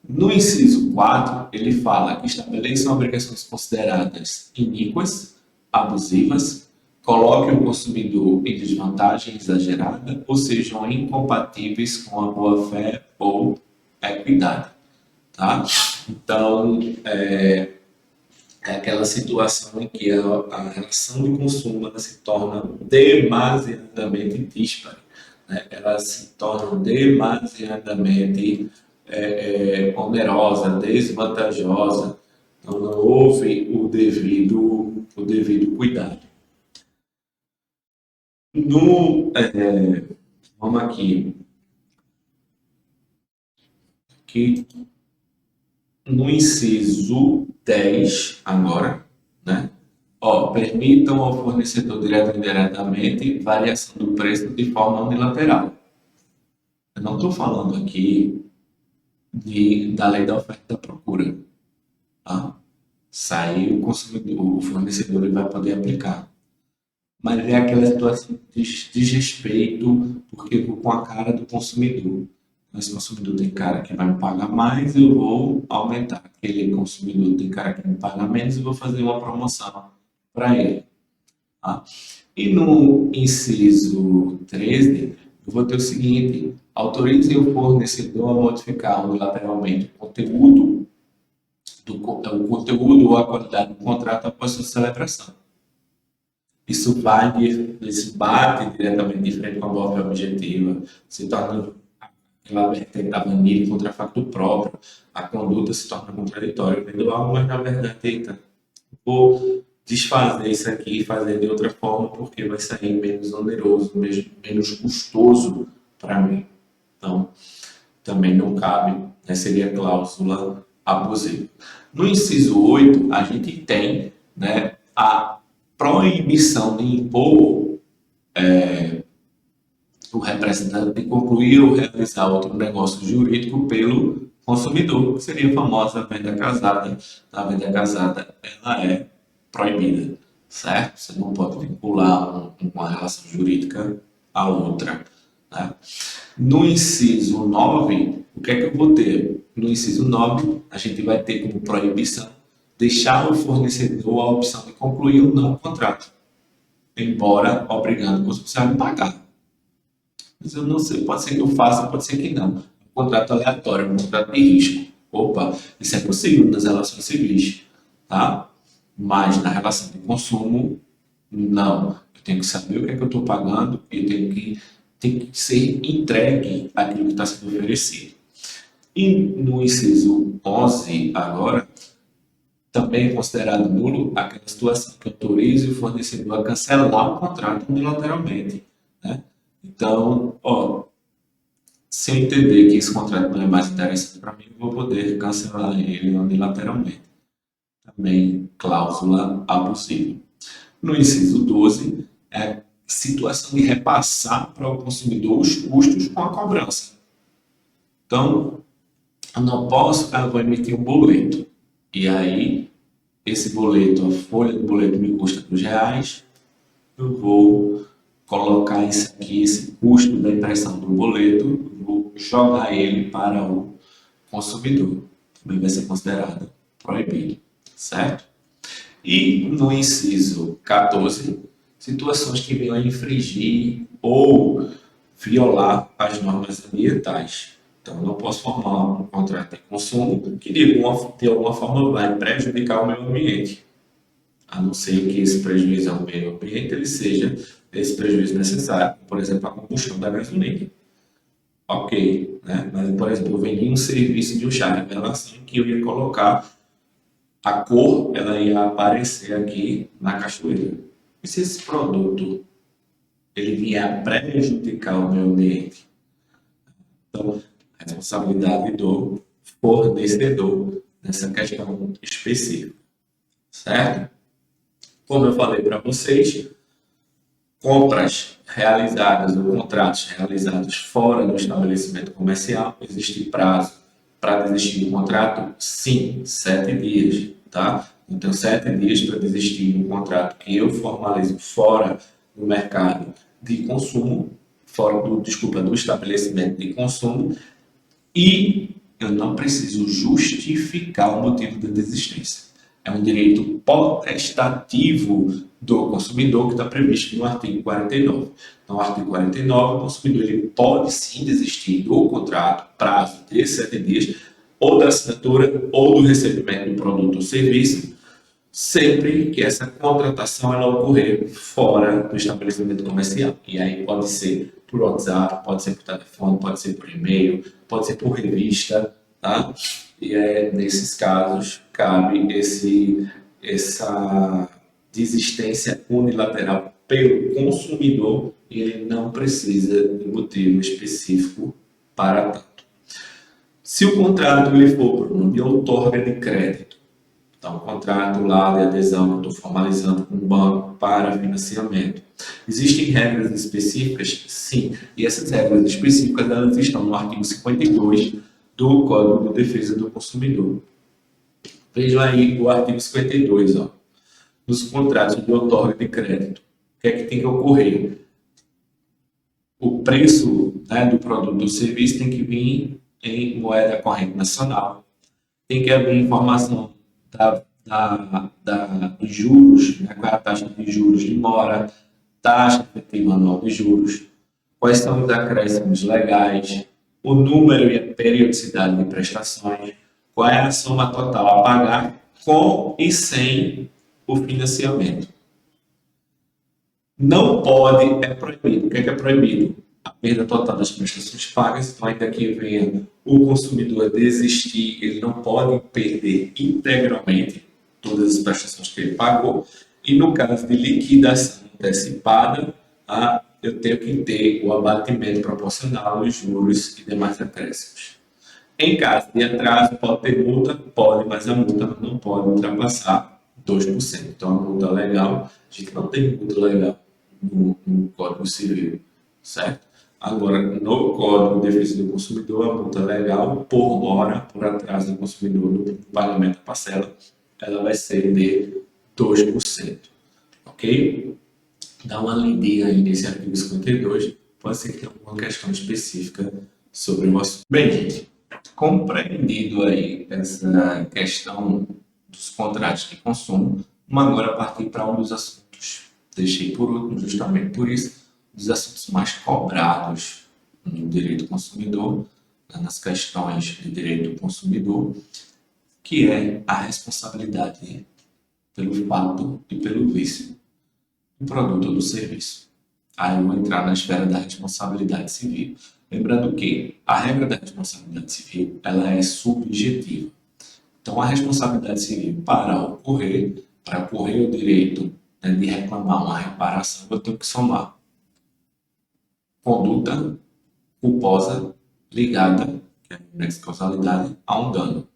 No inciso 4, ele fala que estabeleçam obrigações consideradas iníquas, abusivas, coloquem o consumidor em desvantagem exagerada ou sejam incompatíveis com a boa-fé ou equidade. Tá? Então, é aquela situação em que a relação de consumo ela se torna demasiadamente díspare, né? Ela se torna demasiadamente onerosa, desvantajosa, então não houve o devido cuidado. Vamos aqui, que no inciso 10 agora, né? Permitam ao fornecedor direto ou indiretamente variação do preço de forma unilateral. Eu não estou falando aqui da lei da oferta e da procura. Tá? Sai o consumidor, o fornecedor ele vai poder aplicar. Mas é aquela situação de desrespeito, porque eu vou com a cara do consumidor. Esse consumidor tem cara que vai me pagar mais, eu vou aumentar. Aquele consumidor tem cara que me paga menos, eu vou fazer uma promoção para ele. Tá? E no inciso 13, eu vou ter o seguinte: autorize o fornecedor a modificar unilateralmente o conteúdo ou a qualidade do contrato após sua celebração. Isso bate diretamente de frente com a boa-fé objetiva, se torna aquela vertente da vanilla contra facto próprio, a conduta se torna contraditória, vendo algo, mas na verdade, eita, vou desfazer isso aqui e fazer de outra forma porque vai sair menos oneroso, menos custoso para mim. Então, também não cabe, né, seria cláusula abusiva. No inciso 8, a gente tem, né, a proibição de impor o representante de concluir ou realizar outro negócio jurídico pelo consumidor, que seria a famosa venda casada. A venda casada ela é proibida, certo? Você não pode vincular uma relação jurídica à outra. Né? No inciso 9, o que é que eu vou ter? No inciso 9, a gente vai ter como proibição deixar o fornecedor a opção de concluir ou não o contrato, embora obrigando o concessionário a pagar. Mas eu não sei, pode ser que eu faça, pode ser que não. Um contrato aleatório, um contrato de risco. Opa, isso é possível nas relações civis, tá? Mas na relação de consumo, não. Eu tenho que saber o que é que eu estou pagando e tem que ser entregue aquilo que está sendo oferecido. E no inciso 11, agora, também é considerado nulo aquela situação que autorize o fornecedor a cancelar o contrato unilateralmente, né? Então, se eu entender que esse contrato não é mais interessante para mim, eu vou poder cancelar ele unilateralmente. Também cláusula abusiva. No inciso 12, é a situação de repassar para o consumidor os custos com a cobrança. Então, eu não posso, eu vou emitir um boleto. E aí, esse boleto, a folha do boleto me custa R$2, eu vou colocar isso aqui, esse custo da impressão do boleto, vou jogar ele para o consumidor. Também vai ser considerado proibido, certo? E no inciso 14, situações que venham a infringir ou violar as normas ambientais. Então, eu não posso formar um contrato de consumo que de alguma forma vai prejudicar o meio ambiente, a não ser que esse prejuízo ao meio ambiente ele seja esse prejuízo necessário, por exemplo, a combustão da gasolina. Ok, né? Mas, por exemplo, eu vendi um serviço de um chá de revelação que eu ia colocar a cor, ela ia aparecer aqui na cachoeira. E se esse produto ele vier a prejudicar o meio ambiente? Então, a responsabilidade do fornecedor nessa questão específica, certo? Como eu falei para vocês, compras realizadas ou contratos realizados fora do estabelecimento comercial, existe prazo para desistir do contrato? Sim, 7 dias, tá? Então, 7 dias para desistir do contrato que eu formalizo fora do mercado de consumo, do estabelecimento de consumo, e eu não preciso justificar o motivo da desistência. É um direito potestativo do consumidor que está previsto no artigo 49. Então, no artigo 49, o consumidor ele pode sim desistir do contrato, prazo de 7 dias, ou da assinatura ou do recebimento do produto ou serviço, sempre que essa contratação ela ocorrer fora do estabelecimento comercial. E aí pode ser por WhatsApp, pode ser por telefone, pode ser por e-mail, pode ser por revista, tá? E nesses casos cabe essa desistência unilateral pelo consumidor e ele não precisa de motivo específico para tanto. Se o contrato ele for por um de outorga de crédito, então, um contrato lá de adesão que eu estou formalizando com o banco para financiamento. Existem regras específicas? Sim. E essas regras específicas elas estão no artigo 52 do Código de Defesa do Consumidor. Vejam aí o artigo 52, dos contratos de outorga de crédito. O que é que tem que ocorrer? O preço, né, do produto ou serviço tem que vir em moeda corrente nacional. Tem que haver informação dos juros, né? Qual é a taxa de juros de mora, taxa efetiva anual de juros, quais são os acréscimos legais, o número e a periodicidade de prestações, qual é a soma total a pagar com e sem o financiamento. Não pode, é proibido. O que é proibido? A perda total das prestações pagas, então ainda que venha o consumidor a desistir, ele não pode perder integralmente todas as prestações que ele pagou, e no caso de liquidação antecipada, eu tenho que ter o abatimento proporcional dos juros e demais acréscimos. Em caso de atraso, pode ter multa? Pode, mas a multa não pode ultrapassar 2%. Então, a multa legal, a gente não tem multa legal no Código Civil, certo? Agora, no Código de Defesa do Consumidor, a multa legal por mora, por atraso do consumidor no pagamento da parcela, ela vai ser de 2%, ok? Dá uma lidinha aí nesse artigo 52, pode ser que tenha alguma questão específica sobre o assunto. Bem, gente, compreendido aí essa questão dos contratos de consumo. Vamos agora partir para um dos assuntos, deixei por último justamente por isso, dos assuntos mais cobrados no direito do consumidor, nas questões de direito do consumidor, que é a responsabilidade pelo fato e pelo vício do produto ou do serviço. Aí eu vou entrar na esfera da responsabilidade civil. Lembrando que a regra da responsabilidade civil ela é subjetiva. Então, a responsabilidade civil para ocorrer o direito, né, de reclamar uma reparação, eu tenho que somar conduta culposa ligada, que é a nexo causalidade, a um dano.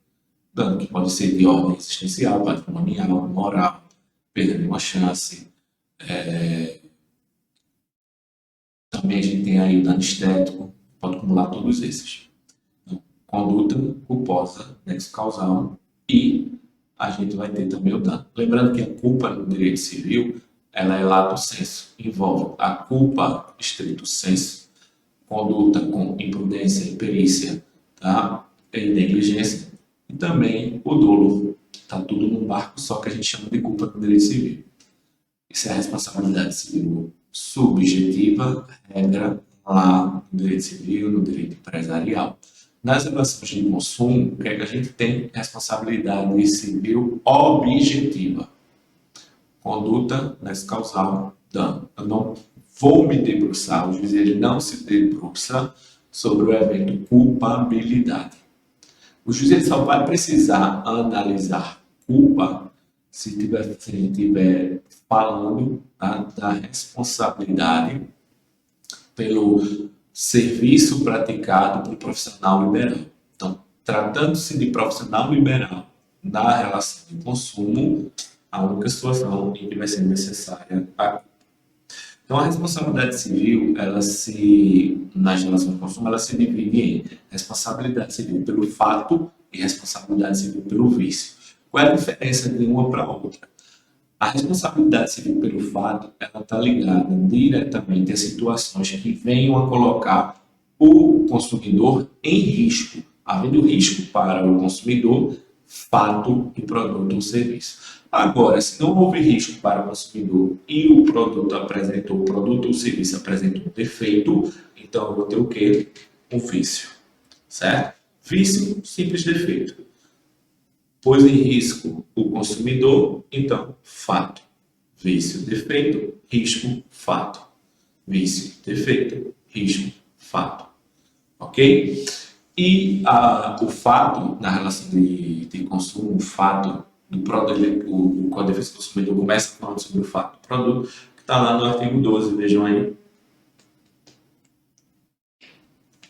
Dano que pode ser de ordem existencial, patrimonial, moral, perda de uma chance. Também a gente tem aí o dano estético, pode acumular todos esses. Então, conduta culposa, nexo causal, e a gente vai ter também o dano. Lembrando que a culpa no direito civil, ela é lato sensu, envolve a culpa estrito sensu, conduta com imprudência, imperícia, tá? E negligência, e também o dolo. Está tudo num barco só, que a gente chama de culpa no direito civil. Isso é a responsabilidade civil subjetiva, regra lá no direito civil, no direito empresarial. Nas relações de consumo, o que é que a gente tem? Responsabilidade civil objetiva. Conduta, nexo causal, dano. Eu não vou me debruçar, o juiz ele não se debruça sobre o evento culpabilidade. O juiz ele só vai precisar analisar culpa se estiver falando, tá, da responsabilidade pelo serviço praticado pelo profissional liberal. Então, tratando-se de profissional liberal na relação de consumo, a única situação em que vai ser necessária a culpa. Então, a responsabilidade civil, nas relações de consumo, ela se divide em responsabilidade civil pelo fato e responsabilidade civil pelo vício. Qual é a diferença de uma para outra? A responsabilidade civil pelo fato, ela está ligada diretamente a situações que venham a colocar o consumidor em risco, havendo risco para o consumidor, fato e produto ou serviço. Agora, se não houve risco para o consumidor e o produto ou serviço apresentou um defeito, então eu vou ter o quê? Um vício, certo? Vício, simples defeito. Pôs em risco o consumidor, então, fato. Vício, defeito, risco, fato. Vício, defeito, risco, fato. Ok? E o fato, na relação de consumo, o fato do produto, o Código de Defesa do Consumidor começa falando sobre o fato do produto, que está lá no artigo 12, vejam aí.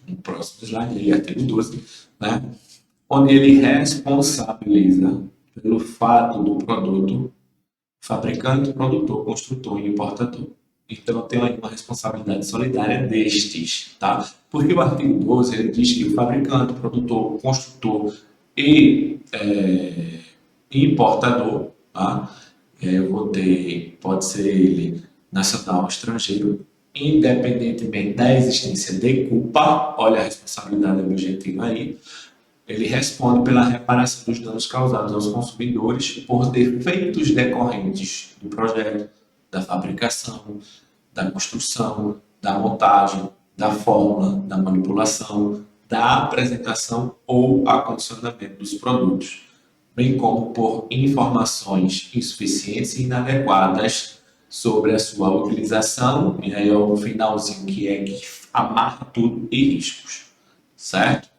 No próximo slide, artigo 12, né? Onde ele responsabiliza pelo fato do produto fabricante, produtor, construtor e importador. Então, tem aí uma responsabilidade solidária destes, tá? Porque o artigo 12 ele diz que o fabricante, produtor, construtor e importador, tá? Eu vou ter, pode ser ele nacional ou estrangeiro, independentemente da existência de culpa, olha a responsabilidade objetiva aí, ele responde pela reparação dos danos causados aos consumidores por defeitos decorrentes do projeto, da fabricação, da construção, da montagem, da fórmula, da manipulação, da apresentação ou acondicionamento dos produtos, bem como por informações insuficientes e inadequadas sobre a sua utilização, e aí é o finalzinho que amarra tudo, e riscos, certo?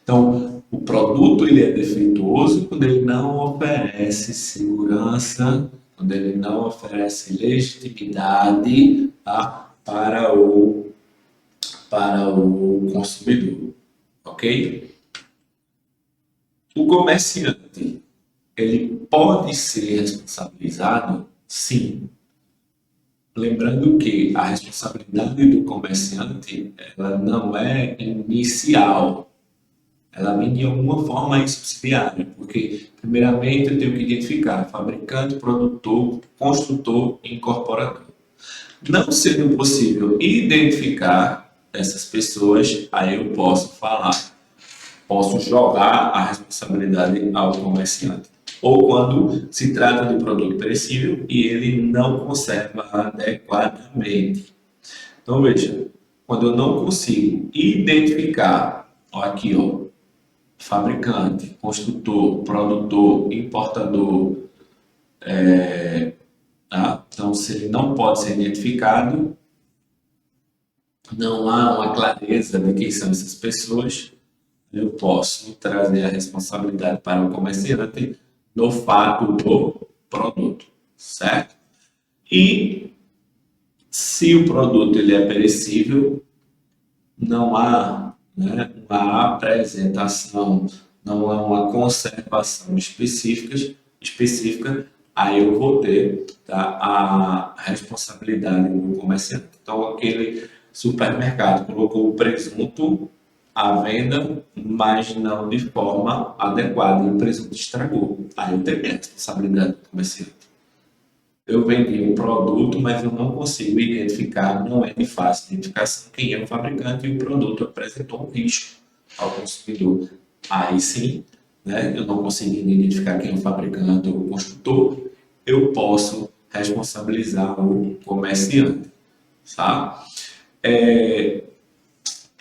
Então, o produto ele é defeituoso quando ele não oferece segurança, quando ele não oferece legitimidade, tá, para o consumidor, ok? O comerciante, ele pode ser responsabilizado? Sim. Lembrando que a responsabilidade do comerciante, ela não é inicial. Ela vem de alguma forma aí subsidiária, porque, primeiramente, eu tenho que identificar fabricante, produtor, construtor e incorporador. Não sendo possível identificar essas pessoas, aí eu posso jogar a responsabilidade ao comerciante. ou quando se trata de produto perecível e ele não conserva adequadamente. Então, veja, quando eu não consigo identificar, ó, aqui, ó, fabricante, construtor, produtor, importador, tá? Então, se ele não pode ser identificado, não há uma clareza de quem são essas pessoas, eu posso trazer a responsabilidade para o comerciante no fato do produto, certo? E se o produto ele é perecível, não há, né, uma apresentação, não há uma conservação específica, aí eu vou ter, tá, a responsabilidade do comerciante. Então, aquele supermercado colocou o presunto à venda, mas não de forma adequada, e o presunto estragou. Aí eu tenho a responsabilidade do comerciante. Eu vendi um produto, mas eu não consigo identificar, não é de fácil identificação quem é o fabricante e o produto apresentou um risco ao consumidor. Aí sim, né, eu não conseguindo identificar quem é o fabricante ou o construtor, eu posso responsabilizar o comerciante, tá? É,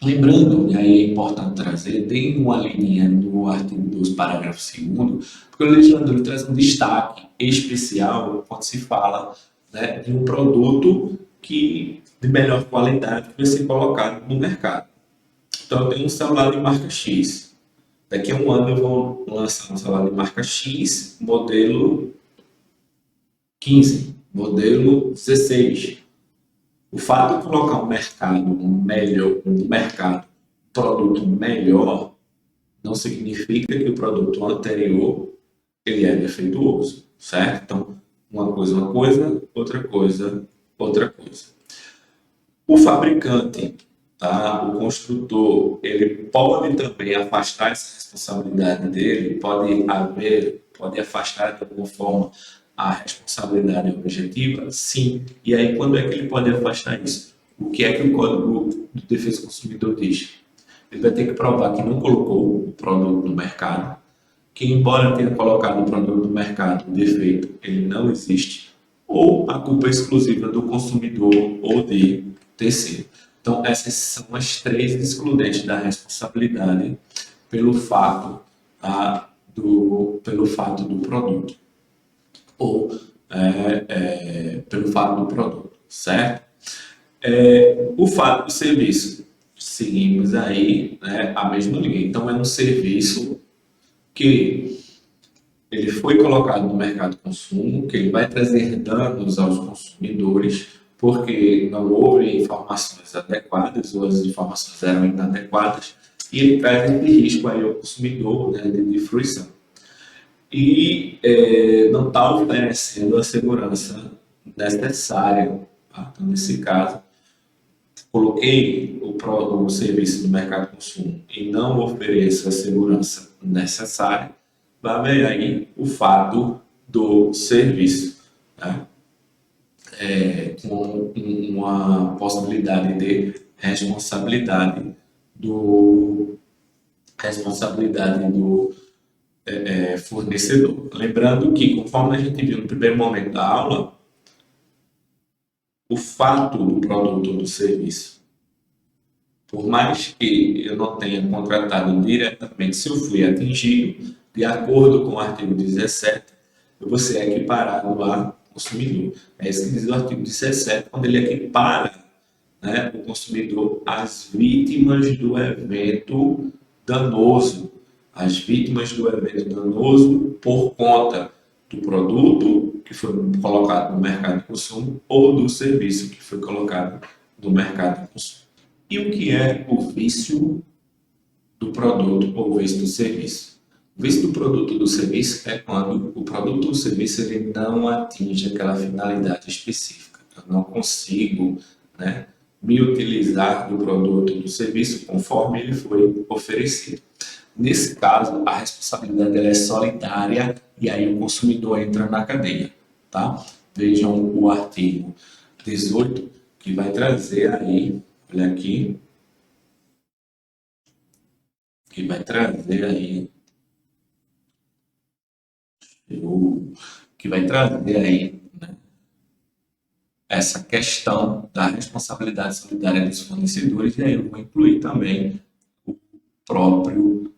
lembrando, e aí é importante trazer, tem uma linha no artigo 2, parágrafo 2º, porque o legislador traz um destaque especial quando se fala, né, de um produto de melhor qualidade que vai ser colocado no mercado. Então, eu tenho um celular de marca X. Daqui a um ano eu vou lançar um celular de marca X, modelo 15, modelo 16. O fato de colocar um produto melhor, não significa que o produto anterior ele é defeituoso, certo? Então, uma coisa, outra coisa. O fabricante, tá? O construtor, ele pode também afastar essa responsabilidade dele, pode afastar de alguma forma a responsabilidade objetiva? Sim. E aí, quando é que ele pode afastar isso? O que é que o Código de Defesa do Consumidor diz? Ele vai ter que provar que não colocou o produto no mercado, que embora tenha colocado o produto no mercado, o defeito ele não existe, ou a culpa é exclusiva do consumidor ou de terceiro. Então, essas são as três excludentes da responsabilidade pelo fato, pelo fato do produto ou pelo fato do produto, certo? O fato do serviço, seguimos aí, né, a mesma linha. Então, é um serviço que ele foi colocado no mercado de consumo, que ele vai trazer danos aos consumidores, porque não houve informações adequadas, ou as informações eram inadequadas, e ele traz esse risco aí ao consumidor, né, de fruição. E não está oferecendo a segurança necessária. Tá? Então, nesse caso, coloquei o serviço do mercado de consumo e não ofereço a segurança necessária, vai haver aí o fato do serviço, né? Com uma possibilidade de responsabilidade do fornecedor. Lembrando que, conforme a gente viu no primeiro momento da aula, o fato do produto ou do serviço, por mais que eu não tenha contratado diretamente, se eu fui atingido, de acordo com o artigo 17, eu vou ser equiparado a consumidor. É isso que diz o artigo 17, quando ele equipara, né, o consumidor às vítimas do evento danoso. As vítimas do evento danoso por conta do produto que foi colocado no mercado de consumo ou do serviço que foi colocado no mercado de consumo. E o que é o vício do produto ou o vício do serviço? O vício do produto ou do serviço é quando o produto ou o serviço ele não atinge aquela finalidade específica. Eu não consigo, né, me utilizar do produto ou do serviço conforme ele foi oferecido. Nesse caso, a responsabilidade ela é solidária e aí o consumidor entra na cadeia. Tá? Vejam o artigo 18, que vai trazer aí, olha aqui, que vai trazer aí que vai trazer aí, né, essa questão da responsabilidade solidária dos fornecedores, e aí eu vou incluir também o próprio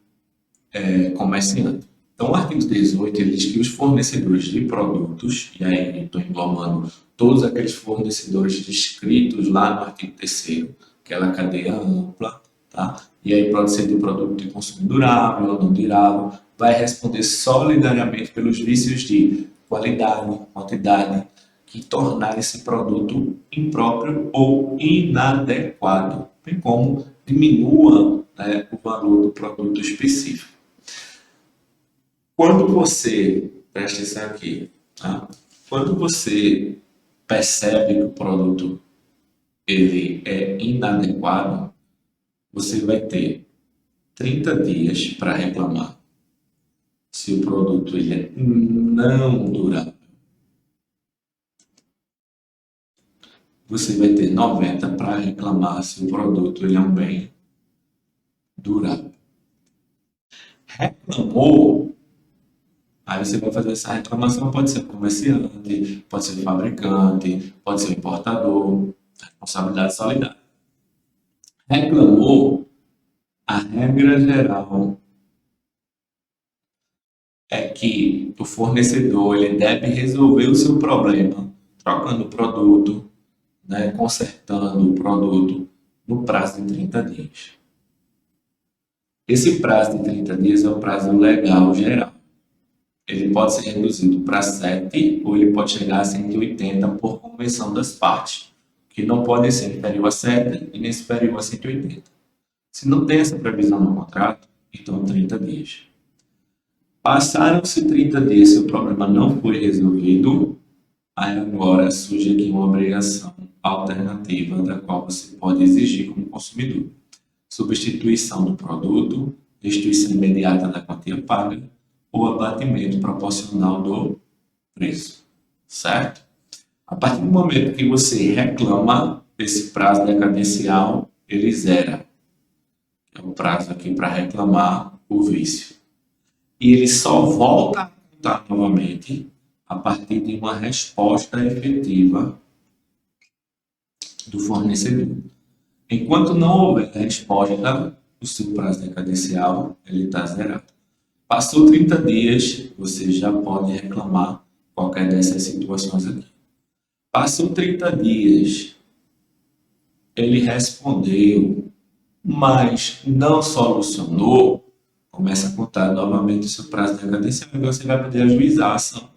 comerciante. Então, o artigo 18 ele diz que os fornecedores de produtos, e aí estou englobando todos aqueles fornecedores descritos lá no artigo 3º, aquela cadeia ampla, tá? E aí pode ser de produto de consumo durável ou não durável, vai responder solidariamente pelos vícios de qualidade, quantidade, que tornar esse produto impróprio ou inadequado, bem como diminua, né, o valor do produto específico. Quando você, presta atenção aqui, tá? Quando você percebe que o produto ele é inadequado, você vai ter 30 dias para reclamar se o produto ele é não durável. Você vai ter 90 para reclamar se o produto ele é um bem durável. Reclamou, aí você vai fazer essa reclamação, pode ser o comerciante, pode ser o fabricante, pode ser o importador, responsabilidade solidária. Reclamou, a regra geral é que o fornecedor ele deve resolver o seu problema, trocando o produto, né, consertando o produto no prazo de 30 dias. Esse prazo de 30 dias é o prazo legal geral. Ele pode ser reduzido para 7 ou ele pode chegar a 180 por convenção das partes, que não pode ser inferior a 7 e nem superior a 180. Se não tem essa previsão no contrato, então 30 dias. Passaram-se 30 dias, se o problema não foi resolvido, aí agora surge aqui uma obrigação alternativa da qual você pode exigir como consumidor. Substituição do produto, restituição imediata da quantia paga ou abatimento proporcional do preço, certo? A partir do momento que você reclama, esse prazo decadencial, ele zera. É o prazo aqui para reclamar o vício. E ele só volta a contar novamente a partir de uma resposta efetiva do fornecedor. Enquanto não houver resposta, o seu prazo decadencial ele está zerado. Passou 30 dias, você já pode reclamar qualquer dessas situações aqui. Passou 30 dias, ele respondeu, mas não solucionou, começa a contar novamente o seu prazo decadencial e você vai poder ajuizar a ação,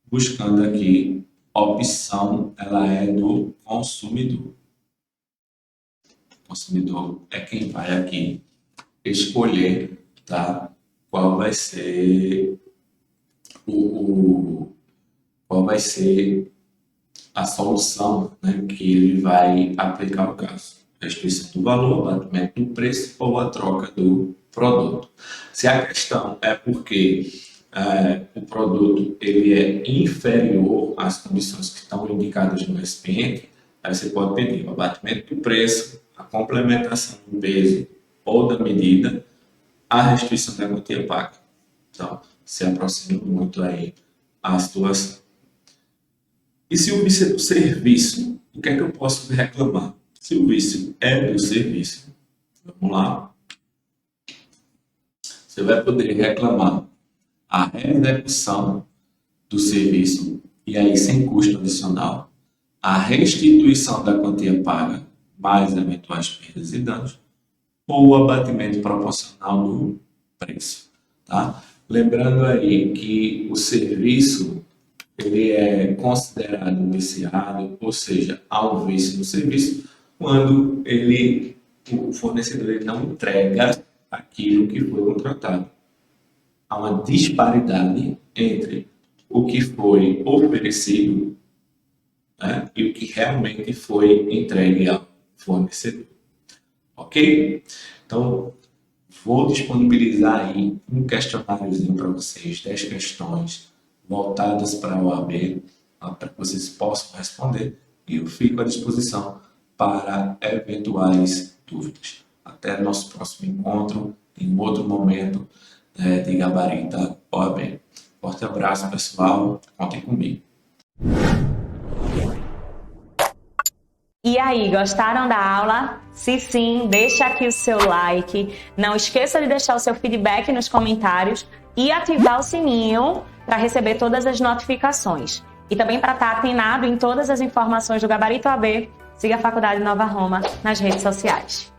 buscando aqui a opção, ela é do consumidor. O consumidor é quem vai aqui escolher, tá? Qual vai ser qual vai ser a solução, né, que ele vai aplicar ao caso. Restituição do valor, abatimento do preço ou a troca do produto. Se a questão é porque o produto ele é inferior às condições que estão indicadas no expediente, aí você pode pedir o abatimento do preço, a complementação do peso ou da medida, a restituição da quantia paga. Então, se aproxima muito aí a situação. E se o vício é do serviço, o que é que eu posso reclamar? Se o vício é do serviço, vamos lá. Você vai poder reclamar a reexecução do serviço, e aí sem custo adicional, a restituição da quantia paga, mais eventuais perdas e danos, ou o abatimento proporcional do preço. Tá? Lembrando aí que o serviço ele é considerado viciado, ou seja, há um vício no serviço, quando o fornecedor ele não entrega aquilo que foi contratado. Há uma disparidade entre o que foi oferecido, né, e o que realmente foi entregue ao fornecedor. Ok? Então, vou disponibilizar aí um questionáriozinho para vocês, 10 questões voltadas para a OAB, para que vocês possam responder, e eu fico à disposição para eventuais dúvidas. Até nosso próximo encontro, em outro momento de Gabarita OAB. Forte abraço, pessoal. Contem comigo. E aí, gostaram da aula? Se sim, deixa aqui o seu like. Não esqueça de deixar o seu feedback nos comentários e ativar o sininho para receber todas as notificações. E também para estar atenado em todas as informações do Gabarito AB, siga a Faculdade Nova Roma nas redes sociais.